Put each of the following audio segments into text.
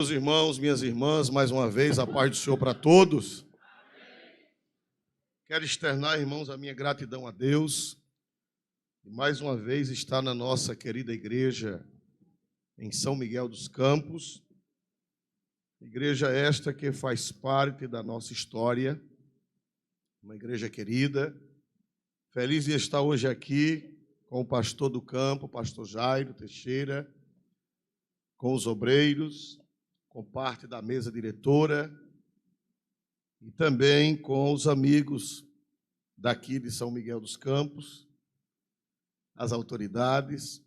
Meus irmãos, minhas irmãs, mais uma vez, a paz do Senhor para todos. Quero externar, irmãos, a minha gratidão a Deus. E mais uma vez estar na nossa querida igreja em São Miguel dos Campos. Igreja esta que faz parte da nossa história. Uma igreja querida. Feliz de estar hoje aqui com o pastor do campo, o pastor Jairo Teixeira, com os obreiros, com parte da mesa diretora e também com os amigos daqui de São Miguel dos Campos, as autoridades,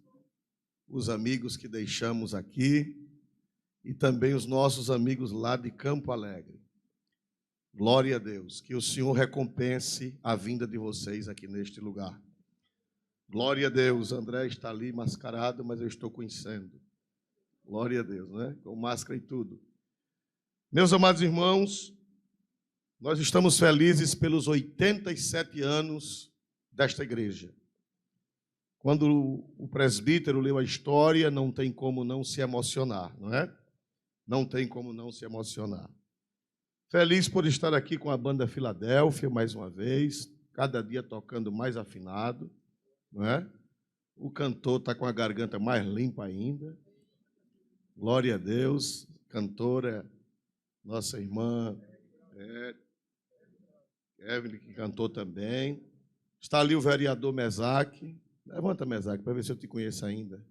os amigos que deixamos aqui e também os nossos amigos lá de Campo Alegre. Glória a Deus, que o Senhor recompense a vinda de vocês aqui neste lugar. Glória a Deus, André está ali mascarado, mas eu estou conhecendo. Glória a Deus, né? Com máscara e tudo. Meus amados irmãos, nós estamos felizes pelos 87 anos desta igreja. Quando o presbítero leu a história, não tem como não se emocionar, não é? Não tem como não se emocionar. Feliz por estar aqui com a banda Filadélfia, mais uma vez, cada dia tocando mais afinado, não é? O cantor está com a garganta mais limpa ainda. Glória a Deus, cantora, nossa irmã Evelyn, que cantou também. Está ali o vereador Mesaque. Levanta, Mesaque, para ver se eu te conheço ainda.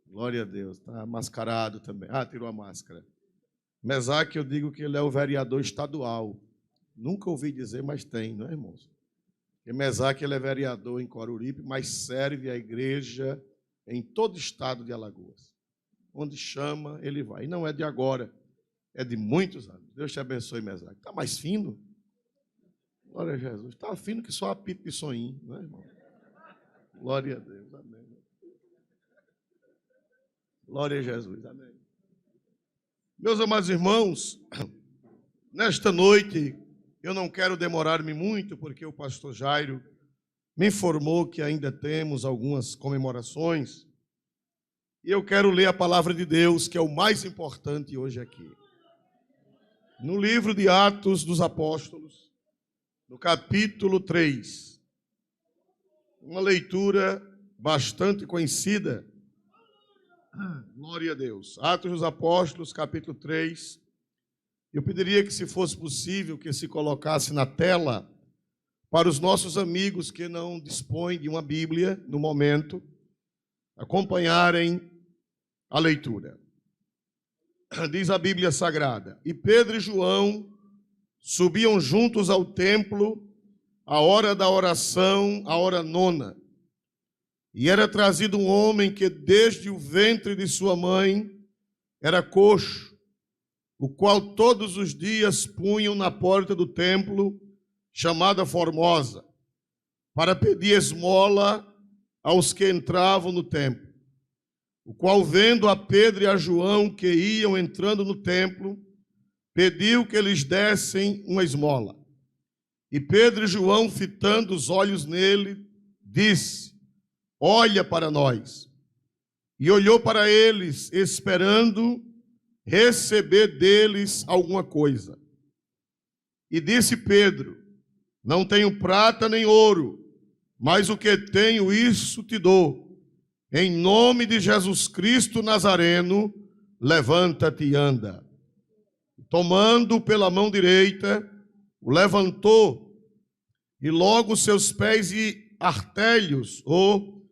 Glória a Deus, está mascarado também. Ah, tirou a máscara. Mesaque, eu digo que ele é o vereador estadual. Nunca ouvi dizer, mas tem, não é, irmãos? Porque Mesaque, ele é vereador em Coruripe, mas serve a igreja em todo o estado de Alagoas. Onde chama, ele vai. E não é de agora, é de muitos anos. Deus te abençoe, Mesaque. Está mais fino? Glória a Jesus. Está fino que só apito de soninho, não é, irmão? Glória a Deus, amém. Glória a Jesus, amém. Meus amados irmãos, nesta noite, eu não quero demorar-me muito, porque o pastor Jairo me informou que ainda temos algumas comemorações. E eu quero ler a palavra de Deus, que é o mais importante hoje aqui. No livro de Atos dos Apóstolos, no capítulo 3, uma leitura bastante conhecida. Glória a Deus. Atos dos Apóstolos, capítulo 3. Eu pediria que, se fosse possível, que se colocasse na tela para os nossos amigos que não dispõem de uma Bíblia no momento, acompanharem a leitura. Diz a Bíblia Sagrada: E Pedro e João subiam juntos ao templo à hora da oração, a hora nona. E era trazido um homem que desde o ventre de sua mãe era coxo, o qual todos os dias punham na porta do templo, chamada Formosa, para pedir esmola aos que entravam no templo. O qual, vendo a Pedro e a João que iam entrando no templo, pediu que eles dessem uma esmola. E Pedro e João, fitando os olhos nele, disse: Olha para nós. E olhou para eles, esperando receber deles alguma coisa. E disse Pedro: Não tenho prata nem ouro, mas o que tenho, isso te dou. Em nome de Jesus Cristo Nazareno, levanta-te e anda. Tomando pela mão direita, o levantou, e logo seus pés e artelhos, ou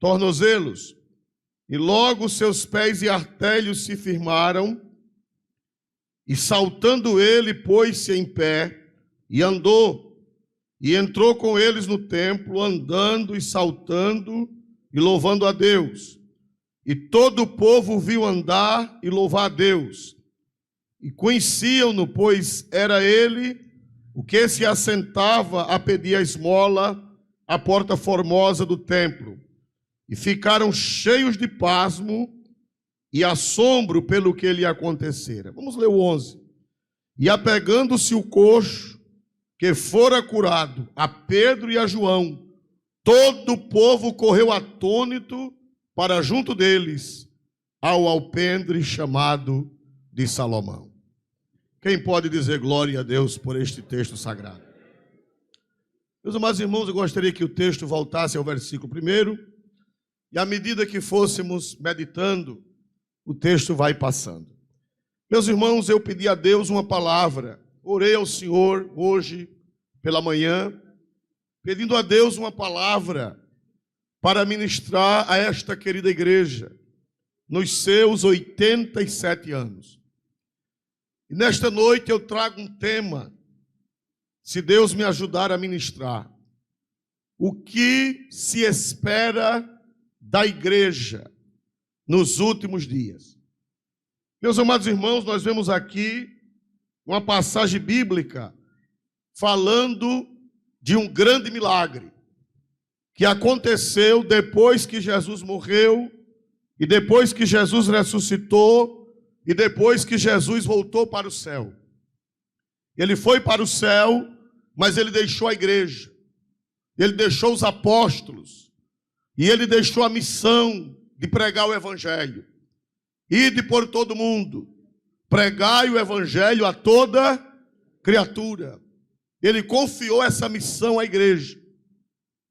tornozelos, e logo seus pés e artelhos se firmaram, e saltando ele, pôs-se em pé, e andou, e entrou com eles no templo, andando e saltando, e louvando a Deus. E todo o povo viu andar e louvar a Deus. E conheciam-no, pois era ele o que se assentava a pedir a esmola à porta formosa do templo. E ficaram cheios de pasmo e assombro pelo que lhe acontecera. Vamos ler o 11. E apegando-se o coxo, que fora curado, a Pedro e a João, todo o povo correu atônito para junto deles, ao alpendre chamado de Salomão. Quem pode dizer glória a Deus por este texto sagrado? Meus amados irmãos, eu gostaria que o texto voltasse ao versículo 1, e à medida que fôssemos meditando, o texto vai passando. Meus irmãos, eu pedi a Deus uma palavra, orei ao Senhor hoje pela manhã, pedindo a Deus uma palavra para ministrar a esta querida igreja, nos seus 87 anos. E nesta noite eu trago um tema, se Deus me ajudar a ministrar, o que se espera da igreja nos últimos dias. Meus amados irmãos, nós vemos aqui uma passagem bíblica falando de um grande milagre que aconteceu depois que Jesus morreu e depois que Jesus ressuscitou e depois que Jesus voltou para o céu. Ele foi para o céu, mas ele deixou a igreja, ele deixou os apóstolos e ele deixou a missão de pregar o evangelho. Ide por todo mundo, pregai o evangelho a toda criatura. Ele confiou essa missão à igreja.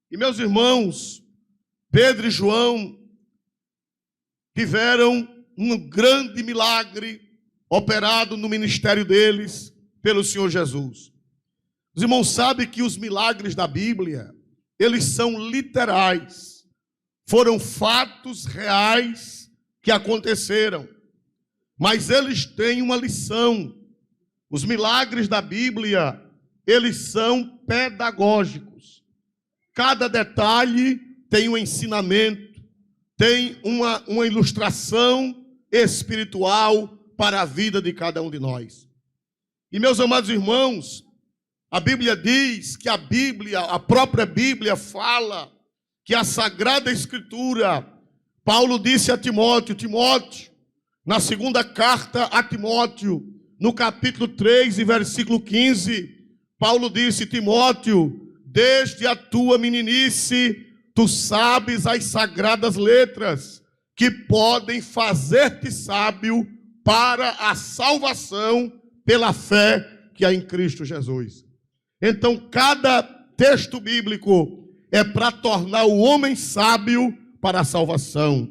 E meus irmãos, Pedro e João tiveram um grande milagre operado no ministério deles pelo Senhor Jesus. Os irmãos sabem que os milagres da Bíblia, eles são literais. Foram fatos reais que aconteceram. Mas eles têm uma lição. Os milagres da Bíblia, eles são pedagógicos. Cada detalhe tem um ensinamento, tem uma ilustração espiritual para a vida de cada um de nós. E meus amados irmãos, a Bíblia diz que a própria Bíblia fala que a Sagrada Escritura, Paulo disse a Timóteo, na segunda carta a Timóteo, no capítulo 3 e versículo 15, Paulo disse: Timóteo, desde a tua meninice, tu sabes as sagradas letras, que podem fazer-te sábio para a salvação pela fé que há em Cristo Jesus. Então, cada texto bíblico é para tornar o homem sábio para a salvação.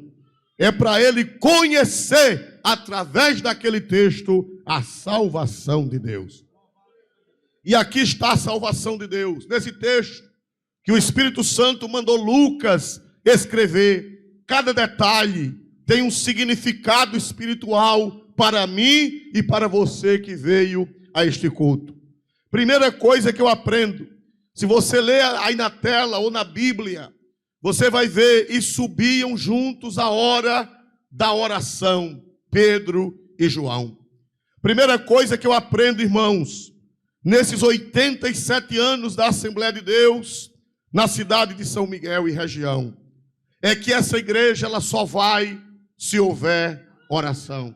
É para ele conhecer, através daquele texto, a salvação de Deus. E aqui está a salvação de Deus, nesse texto que o Espírito Santo mandou Lucas escrever. Cada detalhe tem um significado espiritual para mim e para você que veio a este culto. Primeira coisa que eu aprendo, se você ler aí na tela ou na Bíblia, você vai ver, e subiam juntos a hora da oração, Pedro e João. Primeira coisa que eu aprendo, irmãos, nesses 87 anos da Assembleia de Deus, na cidade de São Miguel e região, é que essa igreja ela só vai se houver oração.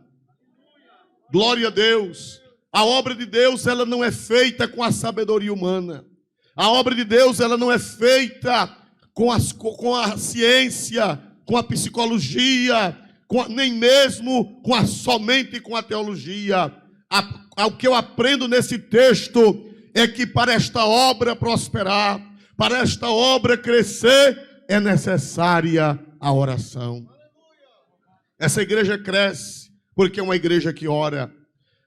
Glória a Deus. A obra de Deus ela não é feita com a sabedoria humana. A obra de Deus ela não é feita com a ciência, com a psicologia, nem mesmo somente com a teologia. O que eu aprendo nesse texto é que para esta obra prosperar, para esta obra crescer, é necessária a oração. Essa igreja cresce porque é uma igreja que ora.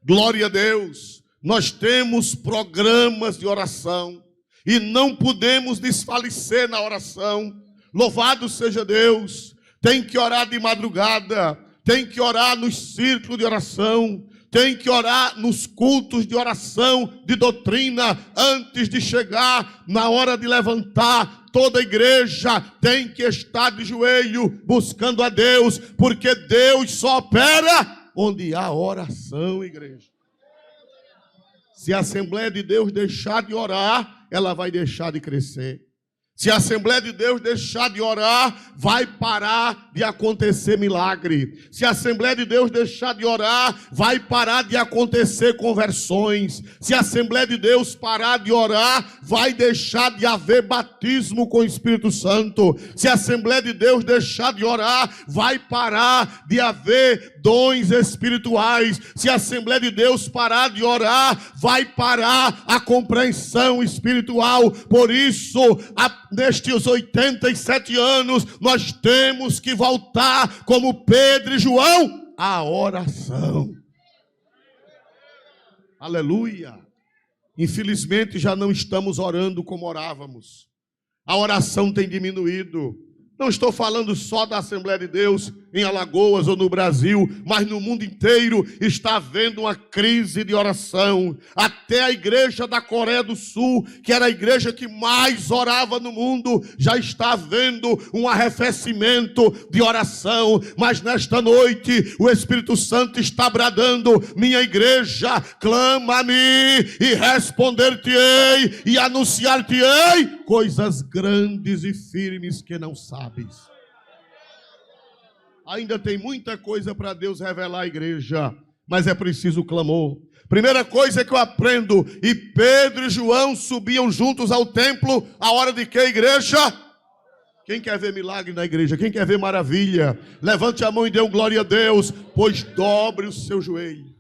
Glória a Deus. Nós temos programas de oração e não podemos desfalecer na oração. Louvado seja Deus. Tem que orar de madrugada, tem que orar nos círculos de oração, tem que orar nos cultos de oração, de doutrina, antes de chegar na hora de levantar. Toda a igreja tem que estar de joelho, buscando a Deus, porque Deus só opera onde há oração, igreja. Se a Assembleia de Deus deixar de orar, ela vai deixar de crescer. Se a Assembleia de Deus deixar de orar, vai parar de acontecer milagre. Se a Assembleia de Deus deixar de orar, vai parar de acontecer conversões. Se a Assembleia de Deus parar de orar, vai deixar de haver batismo com o Espírito Santo. Se a Assembleia de Deus deixar de orar, vai parar de haver dons espirituais. Se a Assembleia de Deus parar de orar, vai parar a compreensão espiritual. Por isso, nestes 87 anos, nós temos que voltar, como Pedro e João, à oração. Aleluia. Infelizmente, já não estamos orando como orávamos. A oração tem diminuído. Não estou falando só da Assembleia de Deus em Alagoas ou no Brasil, mas no mundo inteiro está havendo uma crise de oração. Até a igreja da Coreia do Sul, que era a igreja que mais orava no mundo, já está havendo um arrefecimento de oração. Mas nesta noite o Espírito Santo está bradando: minha igreja, clama-me e responder-te-ei e anunciar-te-ei coisas grandes e firmes que não sabes. Ainda tem muita coisa para Deus revelar à igreja, mas é preciso clamor. Primeira coisa que eu aprendo: e Pedro e João subiam juntos ao templo, a hora de que, igreja? Quem quer ver milagre na igreja? Quem quer ver maravilha? Levante a mão e dê um glória a Deus, pois dobre o seu joelho.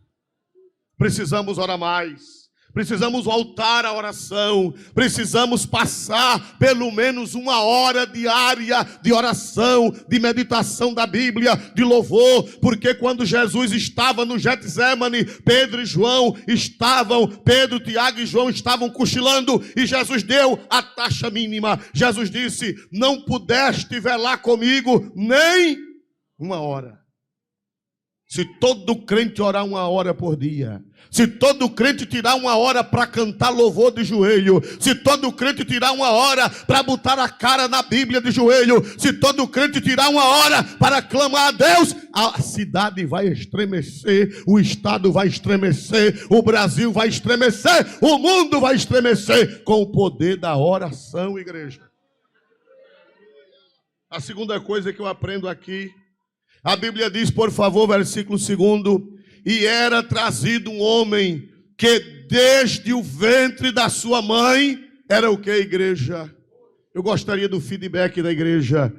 Precisamos orar mais. Precisamos voltar à oração. Precisamos passar pelo menos 1 hora diária de oração, de meditação da Bíblia, de louvor. Porque quando Jesus estava no Getsemane, Pedro, Tiago e João estavam cochilando, e Jesus deu a taxa mínima. Jesus disse: não pudeste velar comigo nem 1 hora. Se todo crente orar 1 hora por dia, se todo crente tirar 1 hora para cantar louvor de joelho, se todo crente tirar 1 hora para botar a cara na Bíblia de joelho, se todo crente tirar 1 hora para clamar a Deus, a cidade vai estremecer, o estado vai estremecer, o Brasil vai estremecer, o mundo vai estremecer com o poder da oração, igreja. A segunda coisa que eu aprendo aqui, a Bíblia diz, por favor, versículo 2: e era trazido um homem que desde o ventre da sua mãe, era o que, igreja? Eu gostaria do feedback da igreja.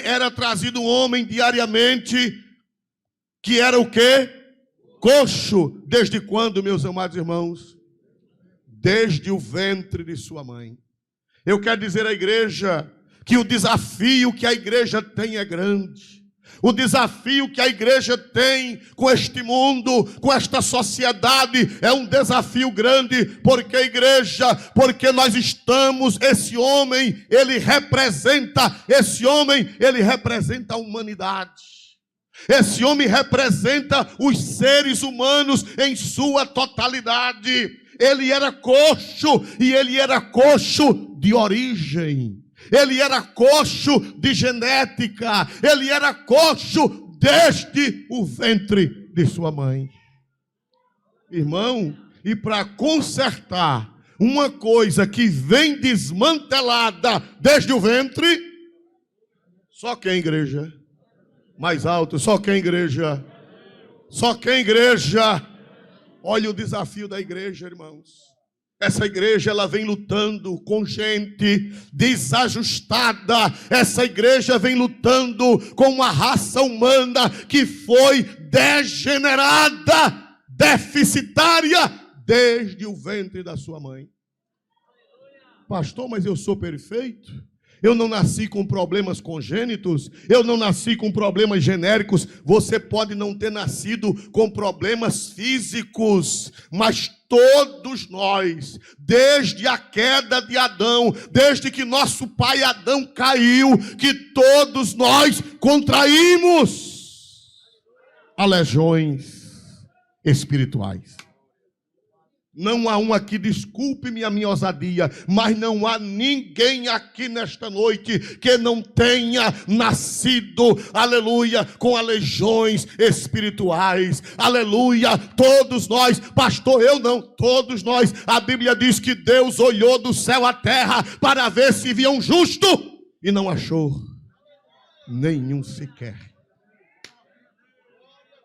Era trazido um homem diariamente, que era o que? Coxo. Desde quando, meus amados irmãos? Desde o ventre de sua mãe. Eu quero dizer à igreja que o desafio que a igreja tem é grande. O desafio que a igreja tem com este mundo, com esta sociedade, é um desafio grande. Porque, igreja, porque nós estamos, esse homem, ele representa a humanidade. Esse homem representa os seres humanos em sua totalidade. Ele era coxo, e ele era coxo de origem. Ele era coxo de genética. Ele era coxo desde o ventre de sua mãe. Irmão, e para consertar uma coisa que vem desmantelada desde o ventre, só quem, igreja? Mais alto, só quem, igreja? Só quem, igreja? Olha o desafio da igreja, irmãos. Essa igreja, ela vem lutando com gente desajustada. Essa igreja vem lutando com uma raça humana que foi degenerada, deficitária, desde o ventre da sua mãe. Pastor, mas eu sou perfeito? Eu não nasci com problemas congênitos, eu não nasci com problemas genéricos. Você pode não ter nascido com problemas físicos, mas todos nós, desde a queda de Adão, desde que nosso pai Adão caiu, que todos nós contraímos aleijões espirituais. Não há um aqui, desculpe-me a minha ousadia, mas não há ninguém aqui nesta noite que não tenha nascido, aleluia, com aleijões espirituais, aleluia. Todos nós, pastor, eu não, todos nós. A Bíblia diz que Deus olhou do céu à terra para ver se via um justo e não achou nenhum sequer.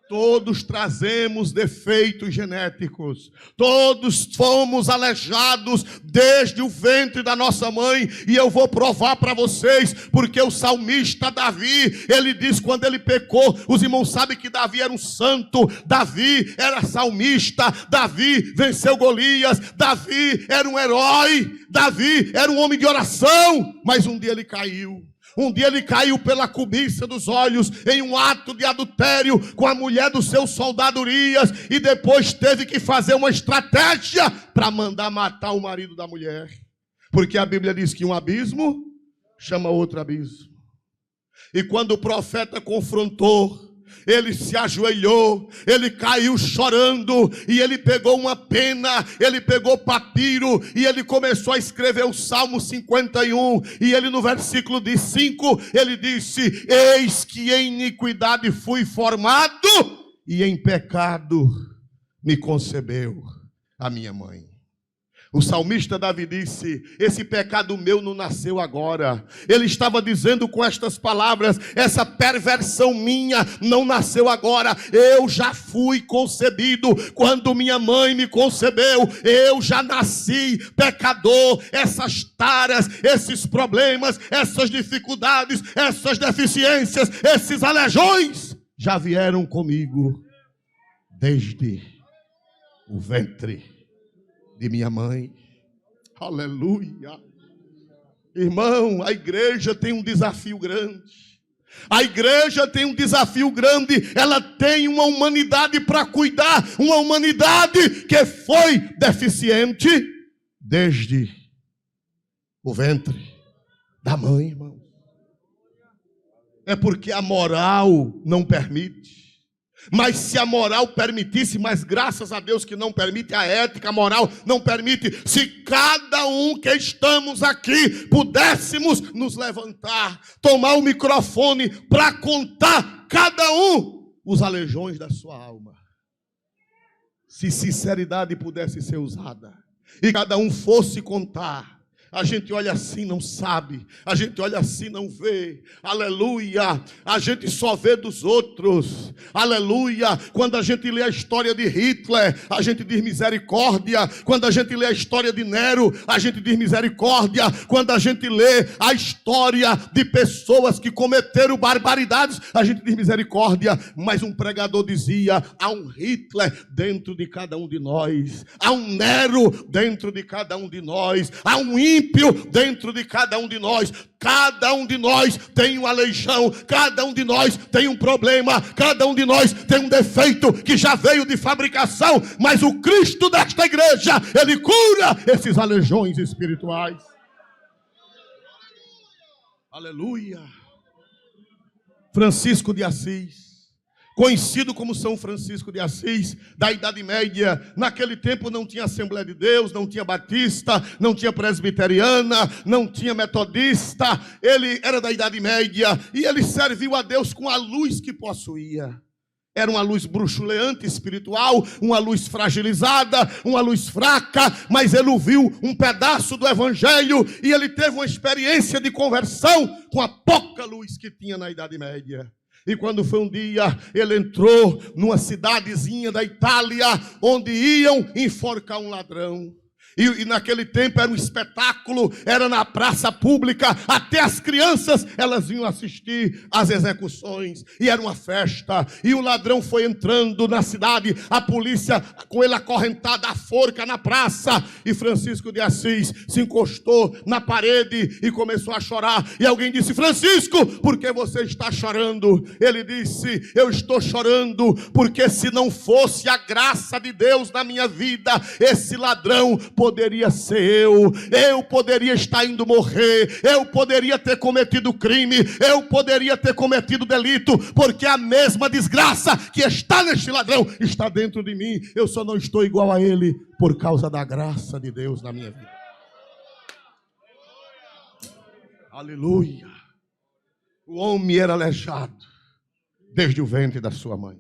Todos trazemos defeitos genéticos. Todos fomos aleijados desde o ventre da nossa mãe. E eu vou provar para vocês, porque o salmista Davi, ele diz quando ele pecou, os irmãos sabem que Davi era um santo, Davi era salmista, Davi venceu Golias, Davi era um herói, Davi era um homem de oração, mas um dia ele caiu. Um dia ele caiu pela cobiça dos olhos em um ato de adultério com a mulher do seu soldado Urias, e depois teve que fazer uma estratégia para mandar matar o marido da mulher. Porque a Bíblia diz que um abismo chama outro abismo. E quando o profeta confrontou, ele se ajoelhou, ele caiu chorando, e ele pegou uma pena, ele pegou papiro, e ele começou a escrever o Salmo 51, e ele no versículo 5, ele disse: eis que em iniquidade fui formado, e em pecado me concebeu a minha mãe. O salmista Davi disse: esse pecado meu não nasceu agora. Ele estava dizendo com estas palavras: essa perversão minha não nasceu agora. Eu já fui concebido quando minha mãe me concebeu. Eu já nasci pecador. Essas taras, esses problemas, essas dificuldades, essas deficiências, esses aleijões já vieram comigo desde o ventre de minha mãe. Aleluia. Irmão, a igreja tem um desafio grande. A igreja tem um desafio grande. Ela tem uma humanidade para cuidar. Uma humanidade que foi deficiente desde o ventre da mãe, irmão. É porque a moral não permite. Mas se a moral permitisse, mas graças a Deus que não permite, a ética, a moral não permite. Se cada um que estamos aqui pudéssemos nos levantar, tomar o microfone para contar cada um os aleijões da sua alma. Se sinceridade pudesse ser usada e cada um fosse contar, a gente olha assim, não sabe. A gente olha assim, não vê. Aleluia. A gente só vê dos outros. Aleluia. Quando a gente lê a história de Hitler, a gente diz misericórdia. Quando a gente lê a história de Nero, a gente diz misericórdia. Quando a gente lê a história de pessoas que cometeram barbaridades, a gente diz misericórdia. Mas um pregador dizia: há um Hitler dentro de cada um de nós. Há um Nero dentro de cada um de nós. Há um ímpio dentro de cada um de nós. Cada um de nós tem uma aleijão, cada um de nós tem um problema, cada um de nós tem um defeito que já veio de fabricação, mas o Cristo desta igreja, ele cura esses aleijões espirituais. Aleluia. Francisco de Assis, conhecido como São Francisco de Assis, da Idade Média. Naquele tempo não tinha Assembleia de Deus, não tinha Batista, não tinha Presbiteriana, não tinha Metodista. Ele era da Idade Média e ele serviu a Deus com a luz que possuía. Era uma luz bruxuleante espiritual, uma luz fragilizada, uma luz fraca, mas ele ouviu um pedaço do Evangelho e ele teve uma experiência de conversão com a pouca luz que tinha na Idade Média. E quando foi um dia, ele entrou numa cidadezinha da Itália, onde iam enforcar um ladrão. E naquele tempo era um espetáculo, era na praça pública, até as crianças, elas vinham assistir às execuções, e era uma festa, e o ladrão foi entrando na cidade, a polícia com ele acorrentado, a forca na praça, e Francisco de Assis se encostou na parede e começou a chorar, e alguém disse: Francisco, por que você está chorando? Ele disse: eu estou chorando, porque se não fosse a graça de Deus na minha vida, esse ladrão poderia poderia ser eu poderia estar indo morrer, eu poderia ter cometido crime, eu poderia ter cometido delito, porque a mesma desgraça que está neste ladrão está dentro de mim. Eu só não estou igual a ele por causa da graça de Deus na minha vida. Aleluia. O homem era aleijado desde o ventre da sua mãe.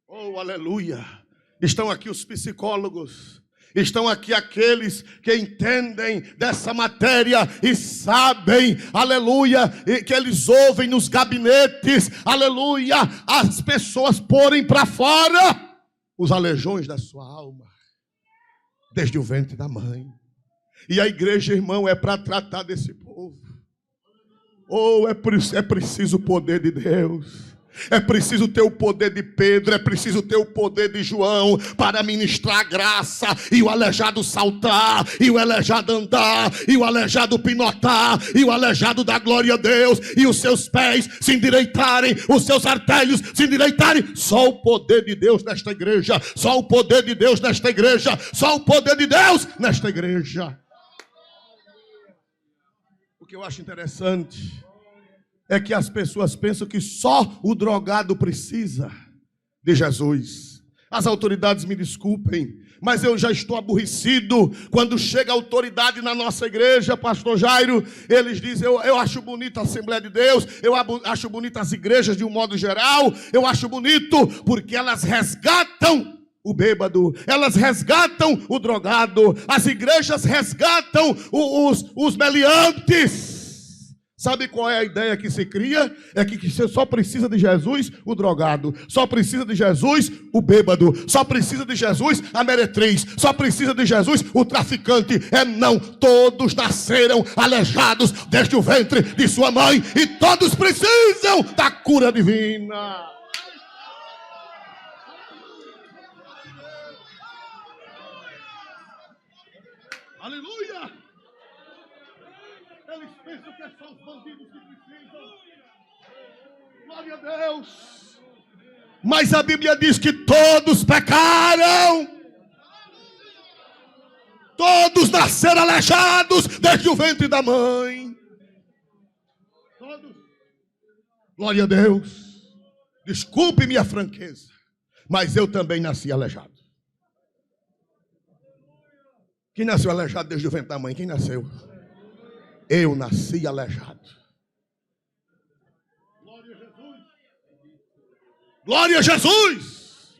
Oh, aleluia. Estão aqui os psicólogos, estão aqui aqueles que entendem dessa matéria e sabem, aleluia, que eles ouvem nos gabinetes, aleluia, as pessoas porem para fora os aleijões da sua alma, desde o ventre da mãe. E a igreja, irmão, é para tratar desse povo. Oh, é preciso o poder de Deus. É preciso ter o poder de Pedro, é preciso ter o poder de João para ministrar a graça, e o aleijado saltar, e o aleijado andar, e o aleijado pinotar, e o aleijado dar glória a Deus, e os seus pés se endireitarem, os seus artérios se endireitarem. Só o poder de Deus nesta igreja, só o poder de Deus nesta igreja, só o poder de Deus nesta igreja. O que eu acho interessante é que as pessoas pensam que só o drogado precisa de Jesus. As autoridades me desculpem, mas eu já estou aborrecido quando chega a autoridade na nossa igreja, pastor Jairo. Eles dizem, eu acho bonita a Assembleia de Deus, eu acho bonita as igrejas de um modo geral, eu acho bonito porque elas resgatam o bêbado, elas resgatam o drogado, as igrejas resgatam os meliantes. Sabe qual é a ideia que se cria? É que você só precisa de Jesus o drogado, só precisa de Jesus o bêbado, só precisa de Jesus a meretriz, só precisa de Jesus o traficante. É não, todos nasceram aleijados desde o ventre de sua mãe e todos precisam da cura divina. Aleluia! Eles pensam que são os bandidos que precisam. Glória a Deus. Mas a Bíblia diz que todos pecaram. Todos nasceram aleijados desde o ventre da mãe. Todos. Glória a Deus. Desculpe minha franqueza, mas eu também nasci aleijado. Quem nasceu aleijado desde o ventre da mãe? Quem nasceu? Eu nasci aleijado. Glória a Jesus. Glória a Jesus.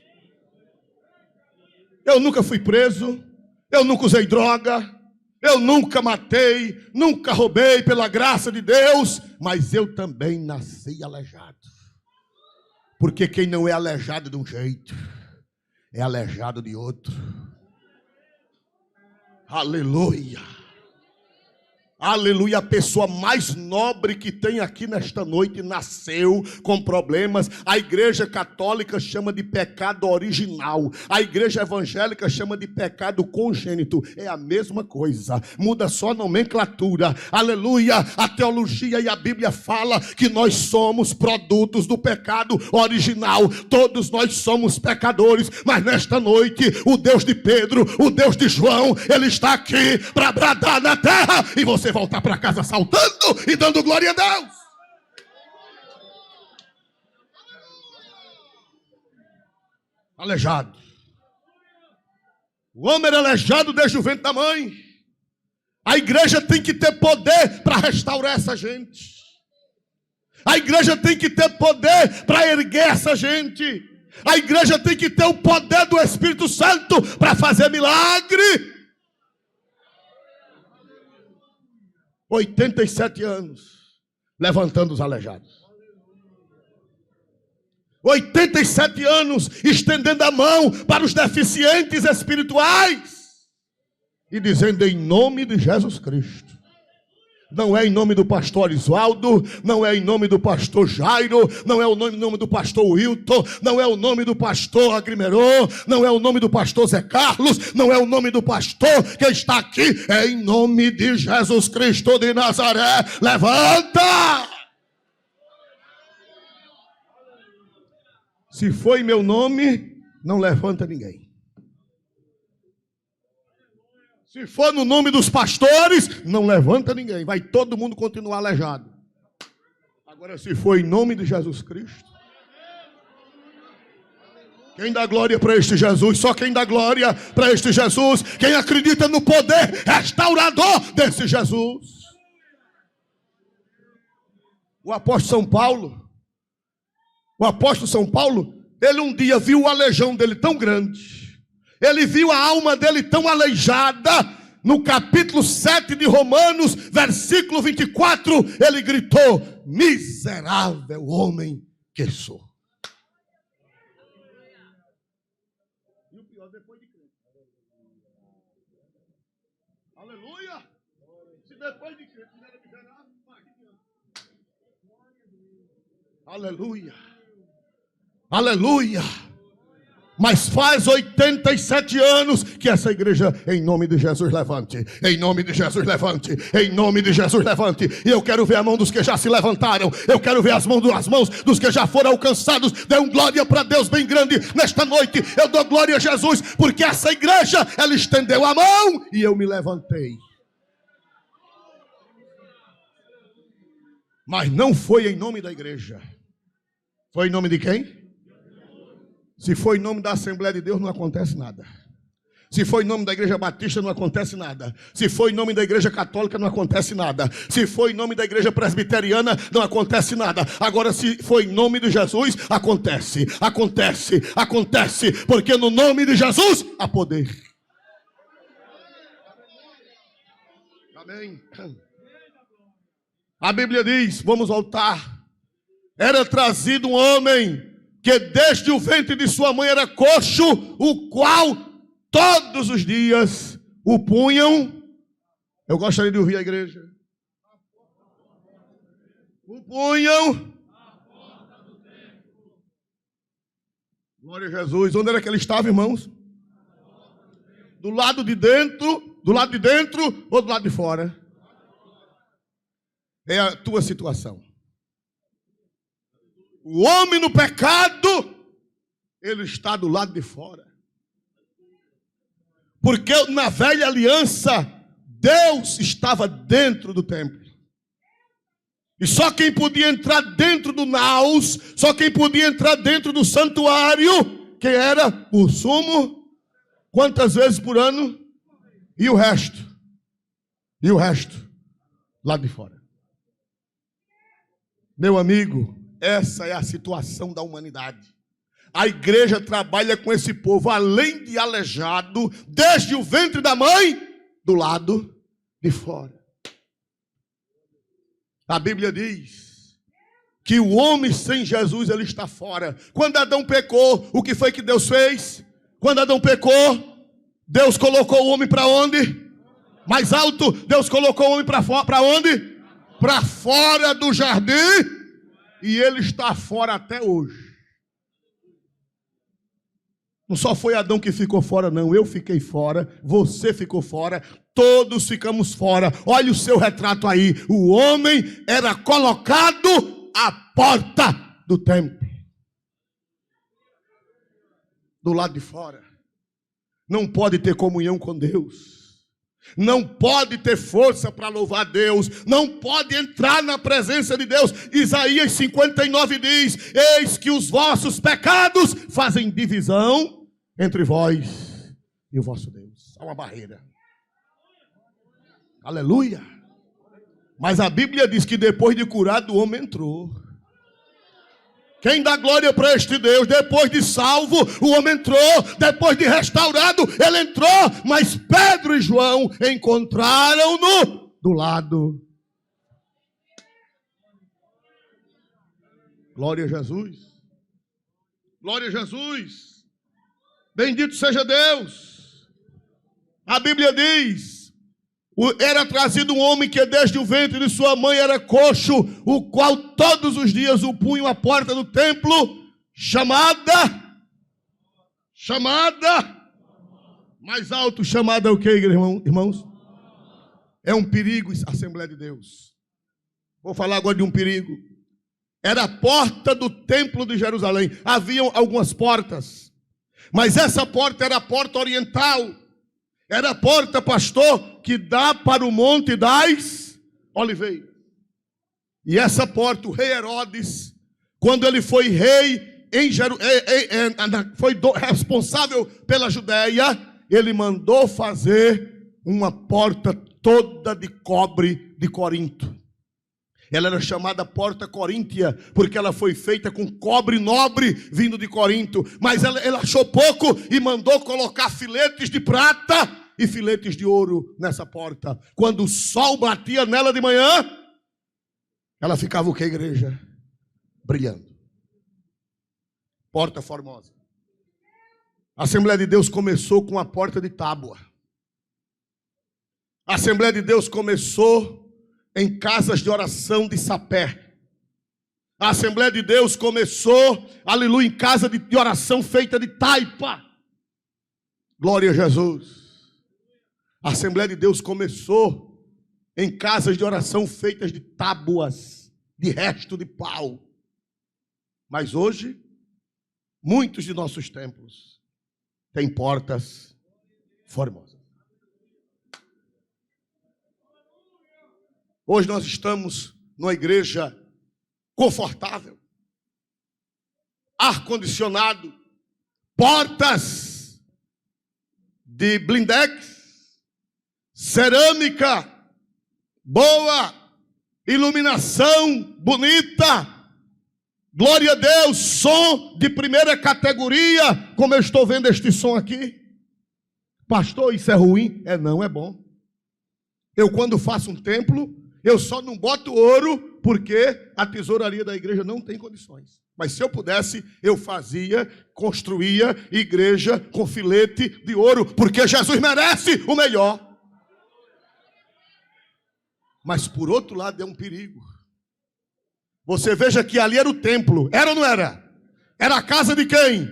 Eu nunca fui preso. Eu nunca usei droga. Eu nunca matei. Nunca roubei pela graça de Deus. Mas eu também nasci aleijado. Porque quem não é aleijado de um jeito, é aleijado de outro. Aleluia. Aleluia, a pessoa mais nobre que tem aqui nesta noite nasceu com problemas. A igreja católica chama de pecado original. A igreja evangélica chama de pecado congênito. É a mesma coisa, muda só a nomenclatura. Aleluia, a teologia e a Bíblia fala que nós somos produtos do pecado original. Todos nós somos pecadores, mas nesta noite o Deus de Pedro, o Deus de João, ele está aqui para bradar na terra e você voltar para casa saltando e dando glória a Deus. Aleijado. O homem era aleijado desde o ventre da mãe. A igreja tem que ter poder para restaurar essa gente. A igreja tem que ter poder para erguer essa gente. A igreja tem que ter o poder do Espírito Santo para fazer milagre. 87 anos levantando os aleijados. 87 anos estendendo a mão para os deficientes espirituais e dizendo em nome de Jesus Cristo. Não é em nome do pastor Arisvaldo, não é em nome do pastor Jairo, não é o nome do pastor Wilton, não é o nome do pastor Agrimerô, não é o nome do pastor Zé Carlos, não é o nome do pastor que está aqui, é em nome de Jesus Cristo de Nazaré. Levanta! Se foi meu nome, não levanta ninguém. Se for no nome dos pastores, não levanta ninguém. Vai todo mundo continuar aleijado. Agora, se for em nome de Jesus Cristo, quem dá glória para este Jesus? Só quem dá glória para este Jesus. Quem acredita no poder restaurador desse Jesus. O apóstolo São Paulo, ele um dia viu a aleijão dele tão grande. Ele viu a alma dele tão aleijada. No capítulo 7 de Romanos, versículo 24, ele gritou: miserável homem que sou. E o pior, depois de crer. Aleluia! Se depois de crer, não era miserável, aleluia! Aleluia! Mas faz 87 anos que essa igreja, em nome de Jesus, levante. Em nome de Jesus, levante. Em nome de Jesus, levante. E eu quero ver a mão dos que já se levantaram. Eu quero ver as mãos dos que já foram alcançados. Dê um glória para Deus bem grande nesta noite. Eu dou glória a Jesus, porque essa igreja, ela estendeu a mão e eu me levantei. Mas não foi em nome da igreja. Foi em nome de quem? Se for em nome da Assembleia de Deus, não acontece nada. Se for em nome da Igreja Batista, não acontece nada. Se for em nome da Igreja Católica, não acontece nada. Se for em nome da Igreja Presbiteriana, não acontece nada. Agora, se for em nome de Jesus, acontece. Acontece, acontece. Porque no nome de Jesus, há poder. Amém. A Bíblia diz, vamos voltar. Era trazido um homem que desde o ventre de sua mãe era coxo, o qual todos os dias o punham. Eu gostaria de ouvir a igreja. O punham. Glória a Jesus. Onde era que ele estava, irmãos? Do lado de dentro ou do lado de fora? É a tua situação. O homem no pecado, ele está do lado de fora. Porque na velha aliança, Deus estava dentro do templo. E só quem podia entrar dentro do naus, só quem podia entrar dentro do santuário, que era o sumo, quantas vezes por ano? E o resto? E o resto? Lá de fora. Meu amigo, essa é a situação da humanidade. A igreja trabalha com esse povo, além de aleijado, desde o ventre da mãe, do lado de fora. A Bíblia diz que o homem sem Jesus, ele está fora. Quando Adão pecou, o que foi que Deus fez? Quando Adão pecou, Deus colocou o homem para onde? Mais alto. Deus colocou o homem para onde? Para fora do jardim. E ele está fora até hoje. Não só foi Adão que ficou fora, não. Eu fiquei fora, você ficou fora, todos ficamos fora. Olha o seu retrato aí. O homem era colocado à porta do templo. Do lado de fora. Não pode ter comunhão com Deus. Não pode ter força para louvar Deus, não pode entrar na presença de Deus. Isaías 59 diz: eis que os vossos pecados fazem divisão entre vós e o vosso Deus. Há uma barreira. Aleluia. Mas a Bíblia diz que depois de curado, o homem entrou. Quem dá glória para este Deus? Depois de salvo, o homem entrou. Depois de restaurado, ele entrou. Mas Pedro e João encontraram-no do lado. Glória a Jesus. Glória a Jesus. Bendito seja Deus. A Bíblia diz: era trazido um homem que desde o ventre de sua mãe era coxo, o qual todos os dias o punham à porta do templo, chamada, mais alto, chamada o que, irmãos? É um perigo, Assembleia de Deus. Vou falar agora de um perigo. Era a porta do templo de Jerusalém. Haviam algumas portas, mas essa porta era a porta oriental. Era a porta, pastor, que dá para o Monte das Oliveiras. E essa porta, o rei Herodes, quando ele foi rei, foi responsável pela Judéia, ele mandou fazer uma porta toda de cobre de Corinto. Ela era chamada Porta Coríntia, porque ela foi feita com cobre nobre vindo de Corinto. Mas ele achou pouco e mandou colocar filetes de prata e filetes de ouro nessa porta. Quando o sol batia nela de manhã, ela ficava o que, igreja? Brilhando. Porta formosa. A Assembleia de Deus começou com a porta de tábua. A Assembleia de Deus começou em casas de oração de sapé. A Assembleia de Deus começou, aleluia, em casa de oração feita de taipa. Glória a Jesus. A Assembleia de Deus começou em casas de oração feitas de tábuas, de resto de pau. Mas hoje, muitos de nossos templos têm portas formosas. Hoje nós estamos numa igreja confortável, ar-condicionado, portas de blindex, cerâmica boa, iluminação bonita, glória a Deus, som de primeira categoria, como eu estou vendo este som aqui. Pastor, isso é ruim? Não, é bom. Eu quando faço um templo, eu só não boto ouro porque a tesouraria da igreja não tem condições. Mas se eu pudesse, eu fazia, construía igreja com filete de ouro, porque Jesus merece o melhor. Mas por outro lado é um perigo. Você veja que ali era o templo, era ou não era? Era a casa de quem?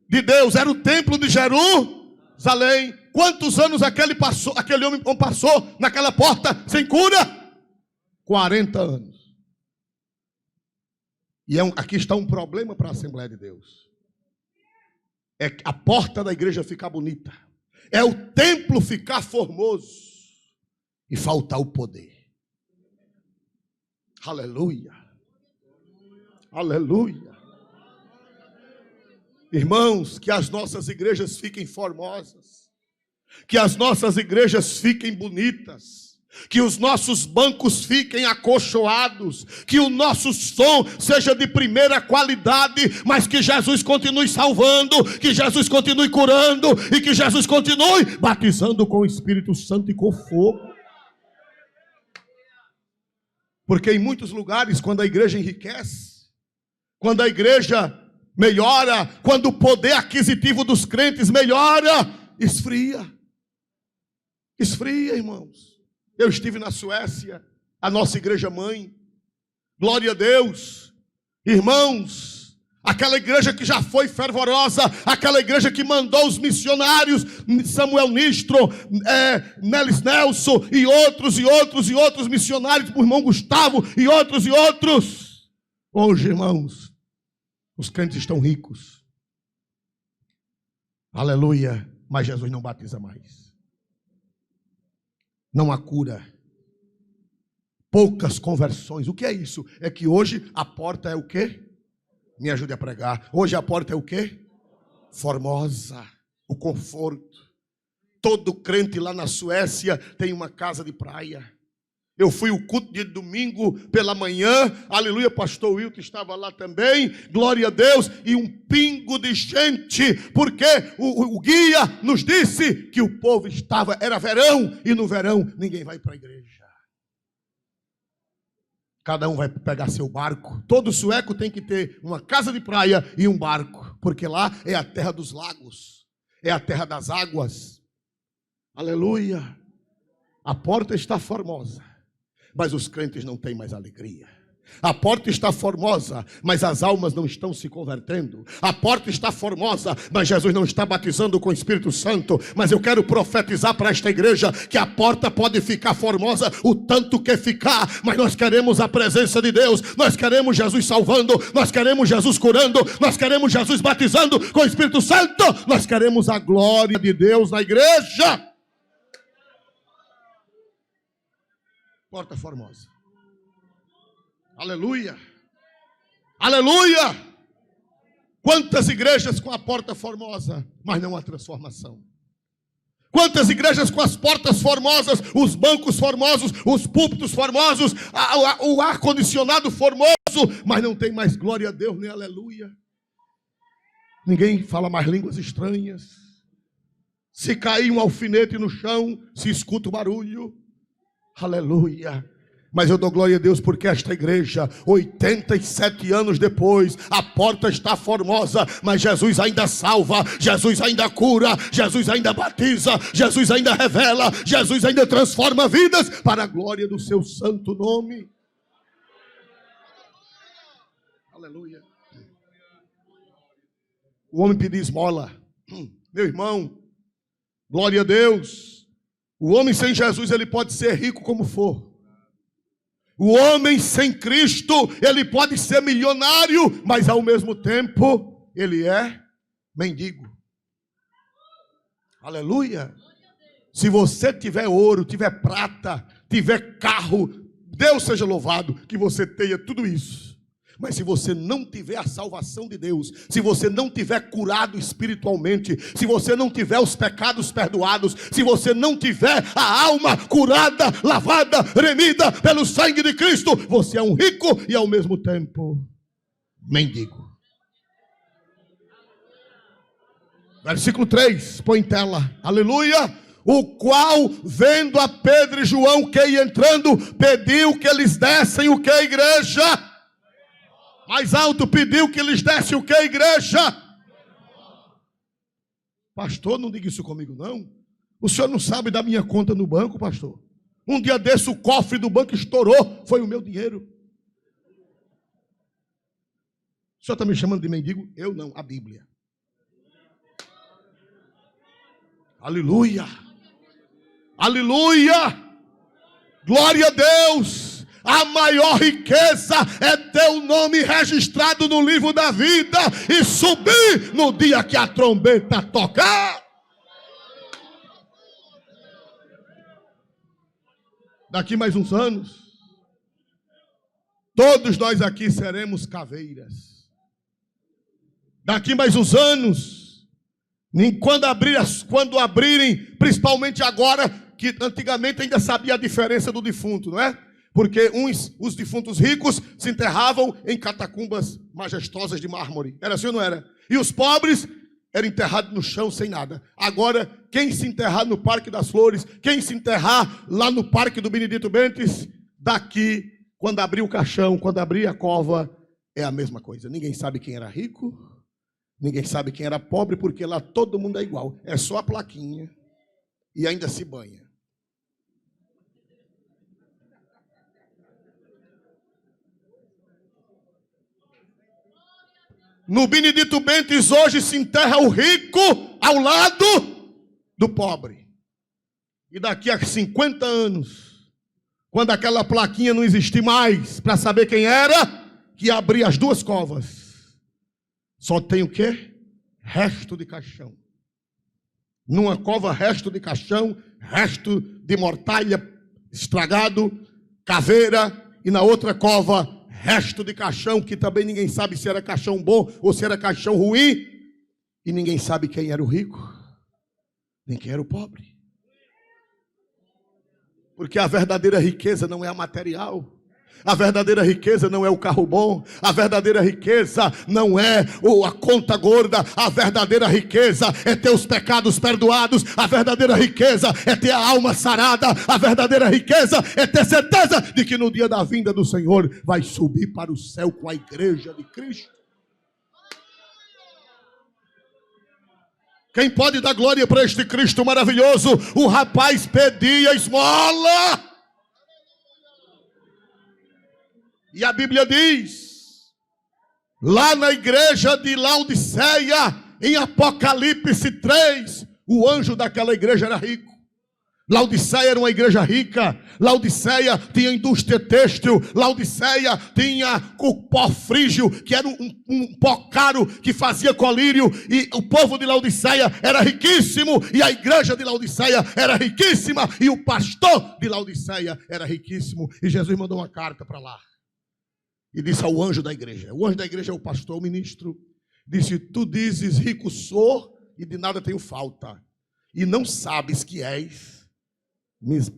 De Deus, era o templo de Jerusalém. Quantos anos aquele homem passou naquela porta sem cura? 40 anos. E aqui está um problema para a Assembleia de Deus. É a porta da igreja ficar bonita. É o templo ficar formoso. E faltar o poder. Aleluia. Aleluia. Irmãos, que as nossas igrejas fiquem formosas. Que as nossas igrejas fiquem bonitas. Que os nossos bancos fiquem acolchoados, que o nosso som seja de primeira qualidade, mas que Jesus continue salvando, que Jesus continue curando e que Jesus continue batizando com o Espírito Santo e com fogo. Porque em muitos lugares, quando a igreja enriquece, quando a igreja melhora, quando o poder aquisitivo dos crentes melhora, esfria. Esfria, irmãos. Eu estive na Suécia, a nossa igreja mãe. Glória a Deus. Irmãos, aquela igreja que já foi fervorosa, aquela igreja que mandou os missionários, Samuel Nistro, Nelis Nelson e outros missionários, o irmão Gustavo e outros. Hoje, irmãos, os crentes estão ricos. Aleluia, mas Jesus não batiza mais. Não há cura. Poucas conversões. O que é isso? É que hoje a porta é o quê? Me ajude a pregar. Hoje a porta é o quê? Formosa. O conforto. Todo crente lá na Suécia tem uma casa de praia. Eu fui o culto de domingo pela manhã, aleluia, pastor Wilton estava lá também, glória a Deus, e um pingo de gente, porque o guia nos disse que o povo era verão, e no verão ninguém vai para a igreja. Cada um vai pegar seu barco. Todo sueco tem que ter uma casa de praia e um barco, porque lá é a terra dos lagos, é a terra das águas. Aleluia. A porta está formosa, mas os crentes não têm mais alegria. A porta está formosa, mas as almas não estão se convertendo. A porta está formosa, mas Jesus não está batizando com o Espírito Santo. Mas eu quero profetizar para esta igreja que a porta pode ficar formosa o tanto que ficar, mas nós queremos a presença de Deus. Nós queremos Jesus salvando, nós queremos Jesus curando, nós queremos Jesus batizando com o Espírito Santo. Nós queremos a glória de Deus na igreja. Porta formosa. Aleluia. Aleluia. Quantas igrejas com a porta formosa, mas não há transformação. Quantas igrejas com as portas formosas, os bancos formosos, os púlpitos formosos, o ar-condicionado formoso, mas não tem mais glória a Deus, nem aleluia. Ninguém fala mais línguas estranhas. Se cair um alfinete no chão, se escuta o barulho. Aleluia. Mas eu dou glória a Deus porque esta igreja, 87 anos depois, a porta está formosa, mas Jesus ainda salva, Jesus ainda cura, Jesus ainda batiza, Jesus ainda revela, Jesus ainda transforma vidas para a glória do seu santo nome. Aleluia. O homem pediu esmola. Meu irmão, glória a Deus. O homem sem Jesus, ele pode ser rico como for. O homem sem Cristo, ele pode ser milionário, mas ao mesmo tempo, ele é mendigo. Aleluia. Se você tiver ouro, tiver prata, tiver carro, Deus seja louvado que você tenha tudo isso. Mas se você não tiver a salvação de Deus, se você não tiver curado espiritualmente, se você não tiver os pecados perdoados, se você não tiver a alma curada, lavada, remida pelo sangue de Cristo, você é um rico e ao mesmo tempo mendigo. Versículo 3, põe em tela. Aleluia. O qual, vendo a Pedro e João que ia entrando, pediu que eles dessem o que, igreja? Mais alto, pediu que lhes desse o que, igreja? Pastor, não diga isso comigo não. O senhor não sabe da minha conta no banco, pastor? Um dia desse o cofre do banco estourou, foi o meu dinheiro. O senhor está me chamando de mendigo? Eu não, a Bíblia. Aleluia. Aleluia. Glória a Deus. A maior riqueza é ter o nome registrado no livro da vida e subir no dia que a trombeta tocar. Daqui mais uns anos, todos nós aqui seremos caveiras. Daqui mais uns anos, quando abrirem, principalmente agora, que antigamente ainda sabia a diferença do defunto, não é? Porque os defuntos ricos se enterravam em catacumbas majestosas de mármore. Era assim ou não era? E os pobres eram enterrados no chão sem nada. Agora, quem se enterrar no Parque das Flores, quem se enterrar lá no Parque do Benedito Bentes, daqui, quando abrir o caixão, quando abrir a cova, é a mesma coisa. Ninguém sabe quem era rico, ninguém sabe quem era pobre, porque lá todo mundo é igual. É só a plaquinha e ainda se banha. No Benedito Bentes hoje se enterra o rico ao lado do pobre. E daqui a 50 anos, quando aquela plaquinha não existir mais, para saber quem era, que abria as duas covas, só tem o quê? Resto de caixão. Numa cova, resto de caixão, resto de mortalha estragado, caveira, e na outra cova, resto de caixão, que também ninguém sabe se era caixão bom ou se era caixão ruim. E ninguém sabe quem era o rico, nem quem era o pobre. Porque a verdadeira riqueza não é a material. A verdadeira riqueza não é o carro bom. A verdadeira riqueza não é a conta gorda. A verdadeira riqueza é ter os pecados perdoados. A verdadeira riqueza é ter a alma sarada. A verdadeira riqueza é ter certeza de que no dia da vinda do Senhor vai subir para o céu com a igreja de Cristo. Quem pode dar glória para este Cristo maravilhoso? O rapaz pedia esmola. E a Bíblia diz, lá na igreja de Laodiceia, em Apocalipse 3, o anjo daquela igreja era rico. Laodiceia era uma igreja rica. Laodiceia tinha indústria têxtil. Laodiceia tinha o pó frígio, que era um pó caro que fazia colírio. E o povo de Laodiceia era riquíssimo. E a igreja de Laodiceia era riquíssima. E o pastor de Laodiceia era riquíssimo. E Jesus mandou uma carta para lá. E disse ao anjo da igreja. O anjo da igreja é o pastor, o ministro. Disse: tu dizes, rico sou e de nada tenho falta. E não sabes que és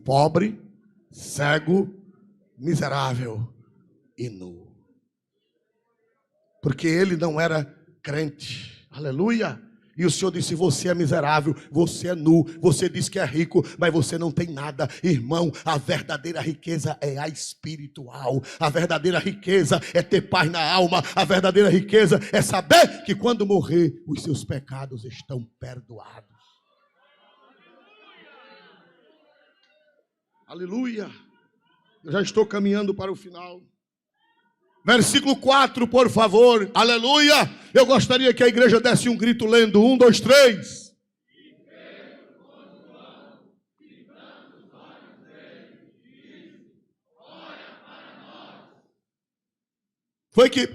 pobre, cego, miserável e nu. Porque ele não era crente. Aleluia. E o Senhor disse: você é miserável, você é nu, você diz que é rico, mas você não tem nada. Irmão, a verdadeira riqueza é a espiritual. A verdadeira riqueza é ter paz na alma. A verdadeira riqueza é saber que quando morrer, os seus pecados estão perdoados. Aleluia. Eu já estou caminhando para o final. Versículo 4, por favor. Aleluia. Eu gostaria que a igreja desse um grito lendo. 1, 2, 3. Foi que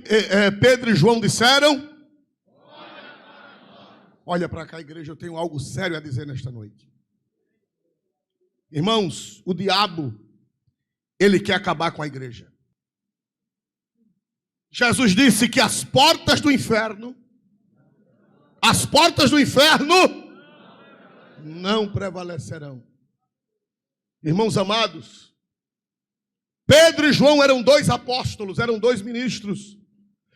Pedro e João disseram: olha para cá, igreja, eu tenho algo sério a dizer nesta noite. Irmãos, o diabo, ele quer acabar com a igreja. Jesus disse que as portas do inferno não prevalecerão. Irmãos amados, Pedro e João eram 2 apóstolos, eram 2 ministros.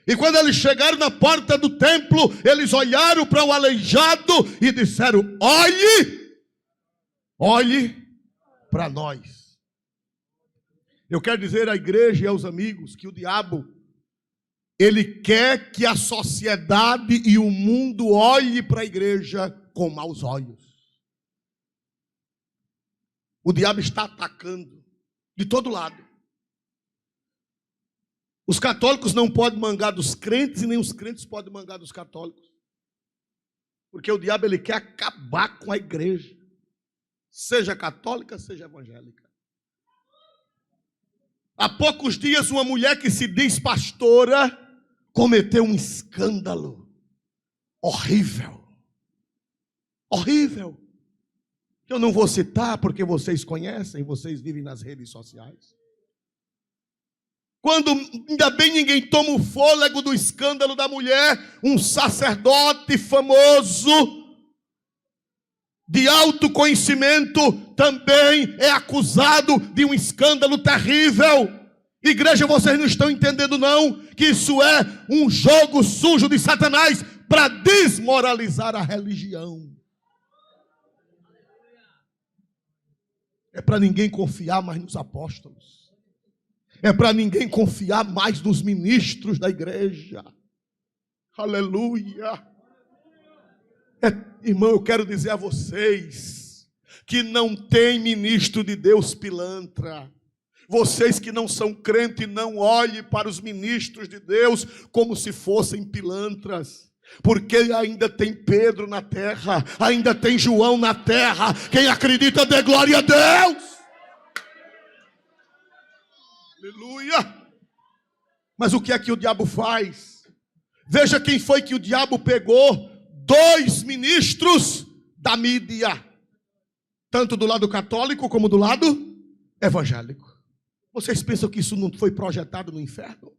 E quando eles chegaram na porta do templo, eles olharam para o aleijado e disseram: olhe para nós. Eu quero dizer à igreja e aos amigos que o diabo, ele quer que a sociedade e o mundo olhe para a igreja com maus olhos. O diabo está atacando de todo lado. Os católicos não podem mangar dos crentes e nem os crentes podem mangar dos católicos. Porque o diabo, ele quer acabar com a igreja. Seja católica, seja evangélica. Há poucos dias, uma mulher que se diz pastora cometeu um escândalo horrível. Horrível. Eu não vou citar porque vocês conhecem, vocês vivem nas redes sociais. Quando ainda bem ninguém toma o fôlego do escândalo da mulher, um sacerdote famoso, de alto conhecimento, também é acusado de um escândalo terrível. Igreja, vocês não estão entendendo não, que isso é um jogo sujo de Satanás para desmoralizar a religião. É para ninguém confiar mais nos apóstolos. É para ninguém confiar mais nos ministros da igreja. Aleluia. Irmão, eu quero dizer a vocês que não tem ministro de Deus pilantra. Vocês que não são crentes, não olhem para os ministros de Deus como se fossem pilantras. Porque ainda tem Pedro na terra, ainda tem João na terra. Quem acredita dê glória a Deus. Aleluia. Mas o que é que o diabo faz? Veja quem foi que o diabo pegou. 2 ministros da mídia, tanto do lado católico como do lado evangélico. Vocês pensam que isso não foi projetado no inferno?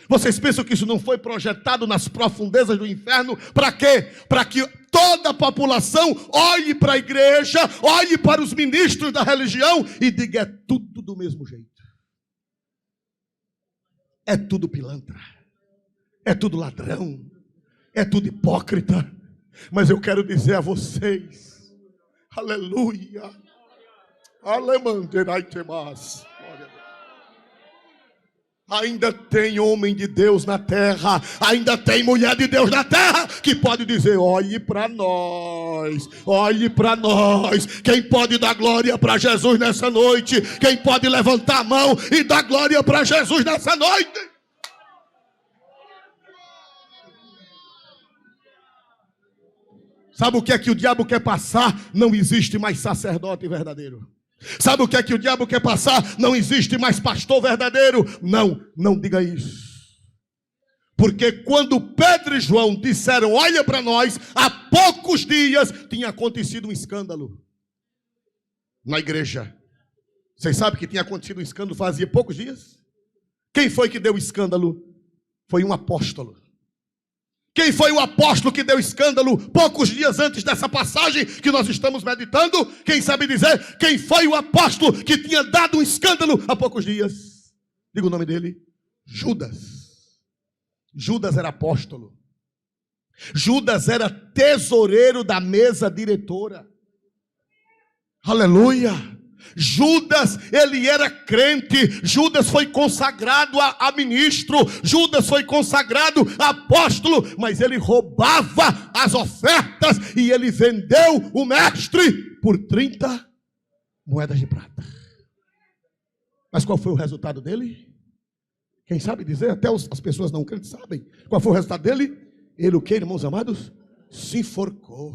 Vocês pensam que isso não foi projetado nas profundezas do inferno? Para quê? Para que toda a população olhe para a igreja, olhe para os ministros da religião e diga: é tudo do mesmo jeito. É tudo pilantra. É tudo ladrão. É tudo hipócrita. Mas eu quero dizer a vocês, aleluia, ainda tem homem de Deus na terra, ainda tem mulher de Deus na terra, que pode dizer: olhe para nós, olhe para nós. Quem pode dar glória para Jesus nessa noite? Quem pode levantar a mão e dar glória para Jesus nessa noite? Sabe o que é que o diabo quer passar? Não existe mais sacerdote verdadeiro. Sabe o que é que o diabo quer passar? Não existe mais pastor verdadeiro. Não, não diga isso. Porque quando Pedro e João disseram, olha para nós, há poucos dias tinha acontecido um escândalo na igreja. Vocês sabem que tinha acontecido um escândalo fazia poucos dias? Quem foi que deu o escândalo? Foi um apóstolo. Quem foi o apóstolo que deu escândalo poucos dias antes dessa passagem que nós estamos meditando? Quem sabe dizer quem foi o apóstolo que tinha dado um escândalo há poucos dias? Diga o nome dele: Judas. Judas era apóstolo. Judas era tesoureiro da mesa diretora. Aleluia. Judas, ele era crente. Judas foi consagrado a ministro. Judas foi consagrado a apóstolo. Mas ele roubava as ofertas e ele vendeu o mestre por 30 moedas de prata. Mas qual foi o resultado dele? Quem sabe dizer? Até as pessoas não crentes sabem. Qual foi o resultado dele? Ele o que, irmãos amados? Se enforcou.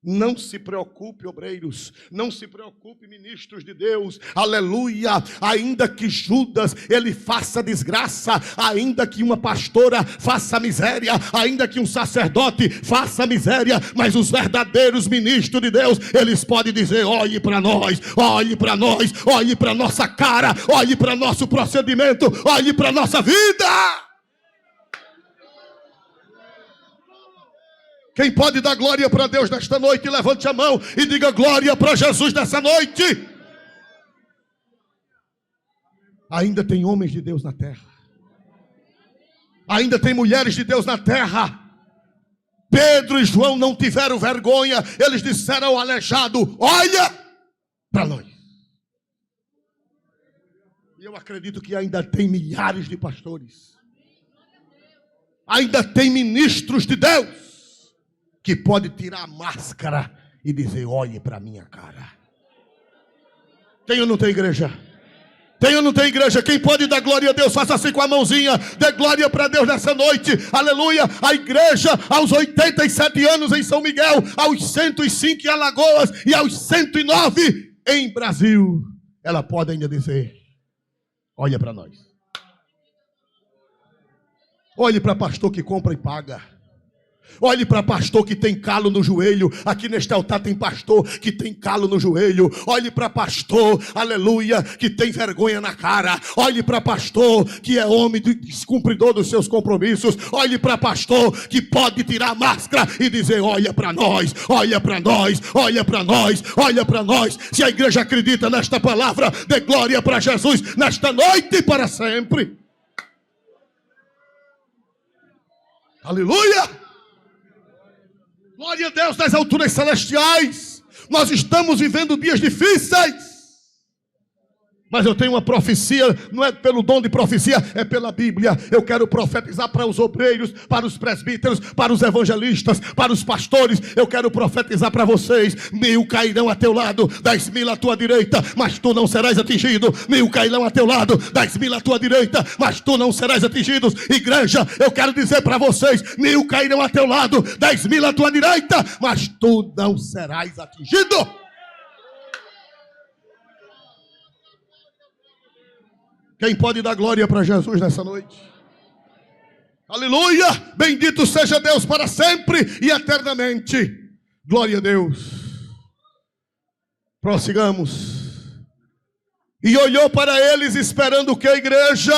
Não se preocupe, obreiros, não se preocupe, ministros de Deus, aleluia. Ainda que Judas, ele faça desgraça, ainda que uma pastora faça miséria, ainda que um sacerdote faça miséria, mas os verdadeiros ministros de Deus, eles podem dizer, olhe para nós, olhe para nós, olhe para nossa cara, olhe para nosso procedimento, olhe para nossa vida. Quem pode dar glória para Deus nesta noite, levante a mão e diga glória para Jesus nessa noite. Ainda tem homens de Deus na terra. Ainda tem mulheres de Deus na terra. Pedro e João não tiveram vergonha. Eles disseram ao aleijado, olha para nós. E eu acredito que ainda tem milhares de pastores. Ainda tem ministros de Deus que pode tirar a máscara e dizer, olhe para a minha cara. Tem ou não tem igreja? Tem ou não tem igreja? Quem pode dar glória a Deus, faça assim com a mãozinha. Dê glória para Deus nessa noite. Aleluia. A igreja aos 87 anos em São Miguel, aos 105 em Alagoas e aos 109 em Brasil. Ela pode ainda dizer, olha para nós. Olhe para pastor que compra e paga. Olhe para pastor que tem calo no joelho. Aqui neste altar tem pastor que tem calo no joelho. Olhe para pastor, aleluia, que tem vergonha na cara. Olhe para pastor que é homem descumpridor dos seus compromissos. Olhe para pastor que pode tirar a máscara e dizer, olha para nós, olha para nós, olha para nós, olha para nós. Se a igreja acredita nesta palavra, dê glória para Jesus nesta noite e para sempre. Aleluia. Glória a Deus nas alturas celestiais. Nós estamos vivendo dias difíceis. Mas eu tenho uma profecia, não é pelo dom de profecia, é pela Bíblia. Eu quero profetizar para os obreiros, para os presbíteros, para os evangelistas, para os pastores. Eu quero profetizar para vocês. 1000 cairão a teu lado, 10.000 à tua direita, mas tu não serás atingido. 1000 cairão a teu lado, 10.000 à tua direita, mas tu não serás atingido. Igreja, eu quero dizer para vocês, 1000 cairão a teu lado, 10.000 à tua direita, mas tu não serás atingido. Quem pode dar glória para Jesus nessa noite? Aleluia! Bendito seja Deus para sempre e eternamente. Glória a Deus. Prossigamos. E olhou para eles esperando o que, a igreja?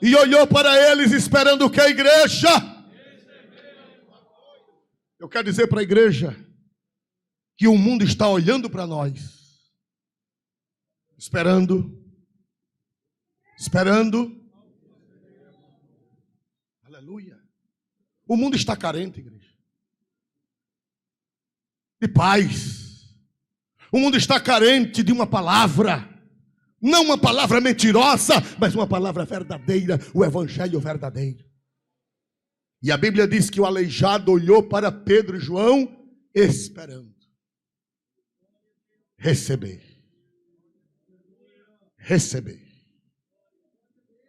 E olhou para eles esperando o que, a igreja? Eu quero dizer para a igreja que o mundo está olhando para nós, esperando. Aleluia. O mundo está carente, igreja, de paz. O mundo está carente de uma palavra. Não uma palavra mentirosa, mas uma palavra verdadeira. O evangelho verdadeiro. E a Bíblia diz que o aleijado olhou para Pedro e João esperando receber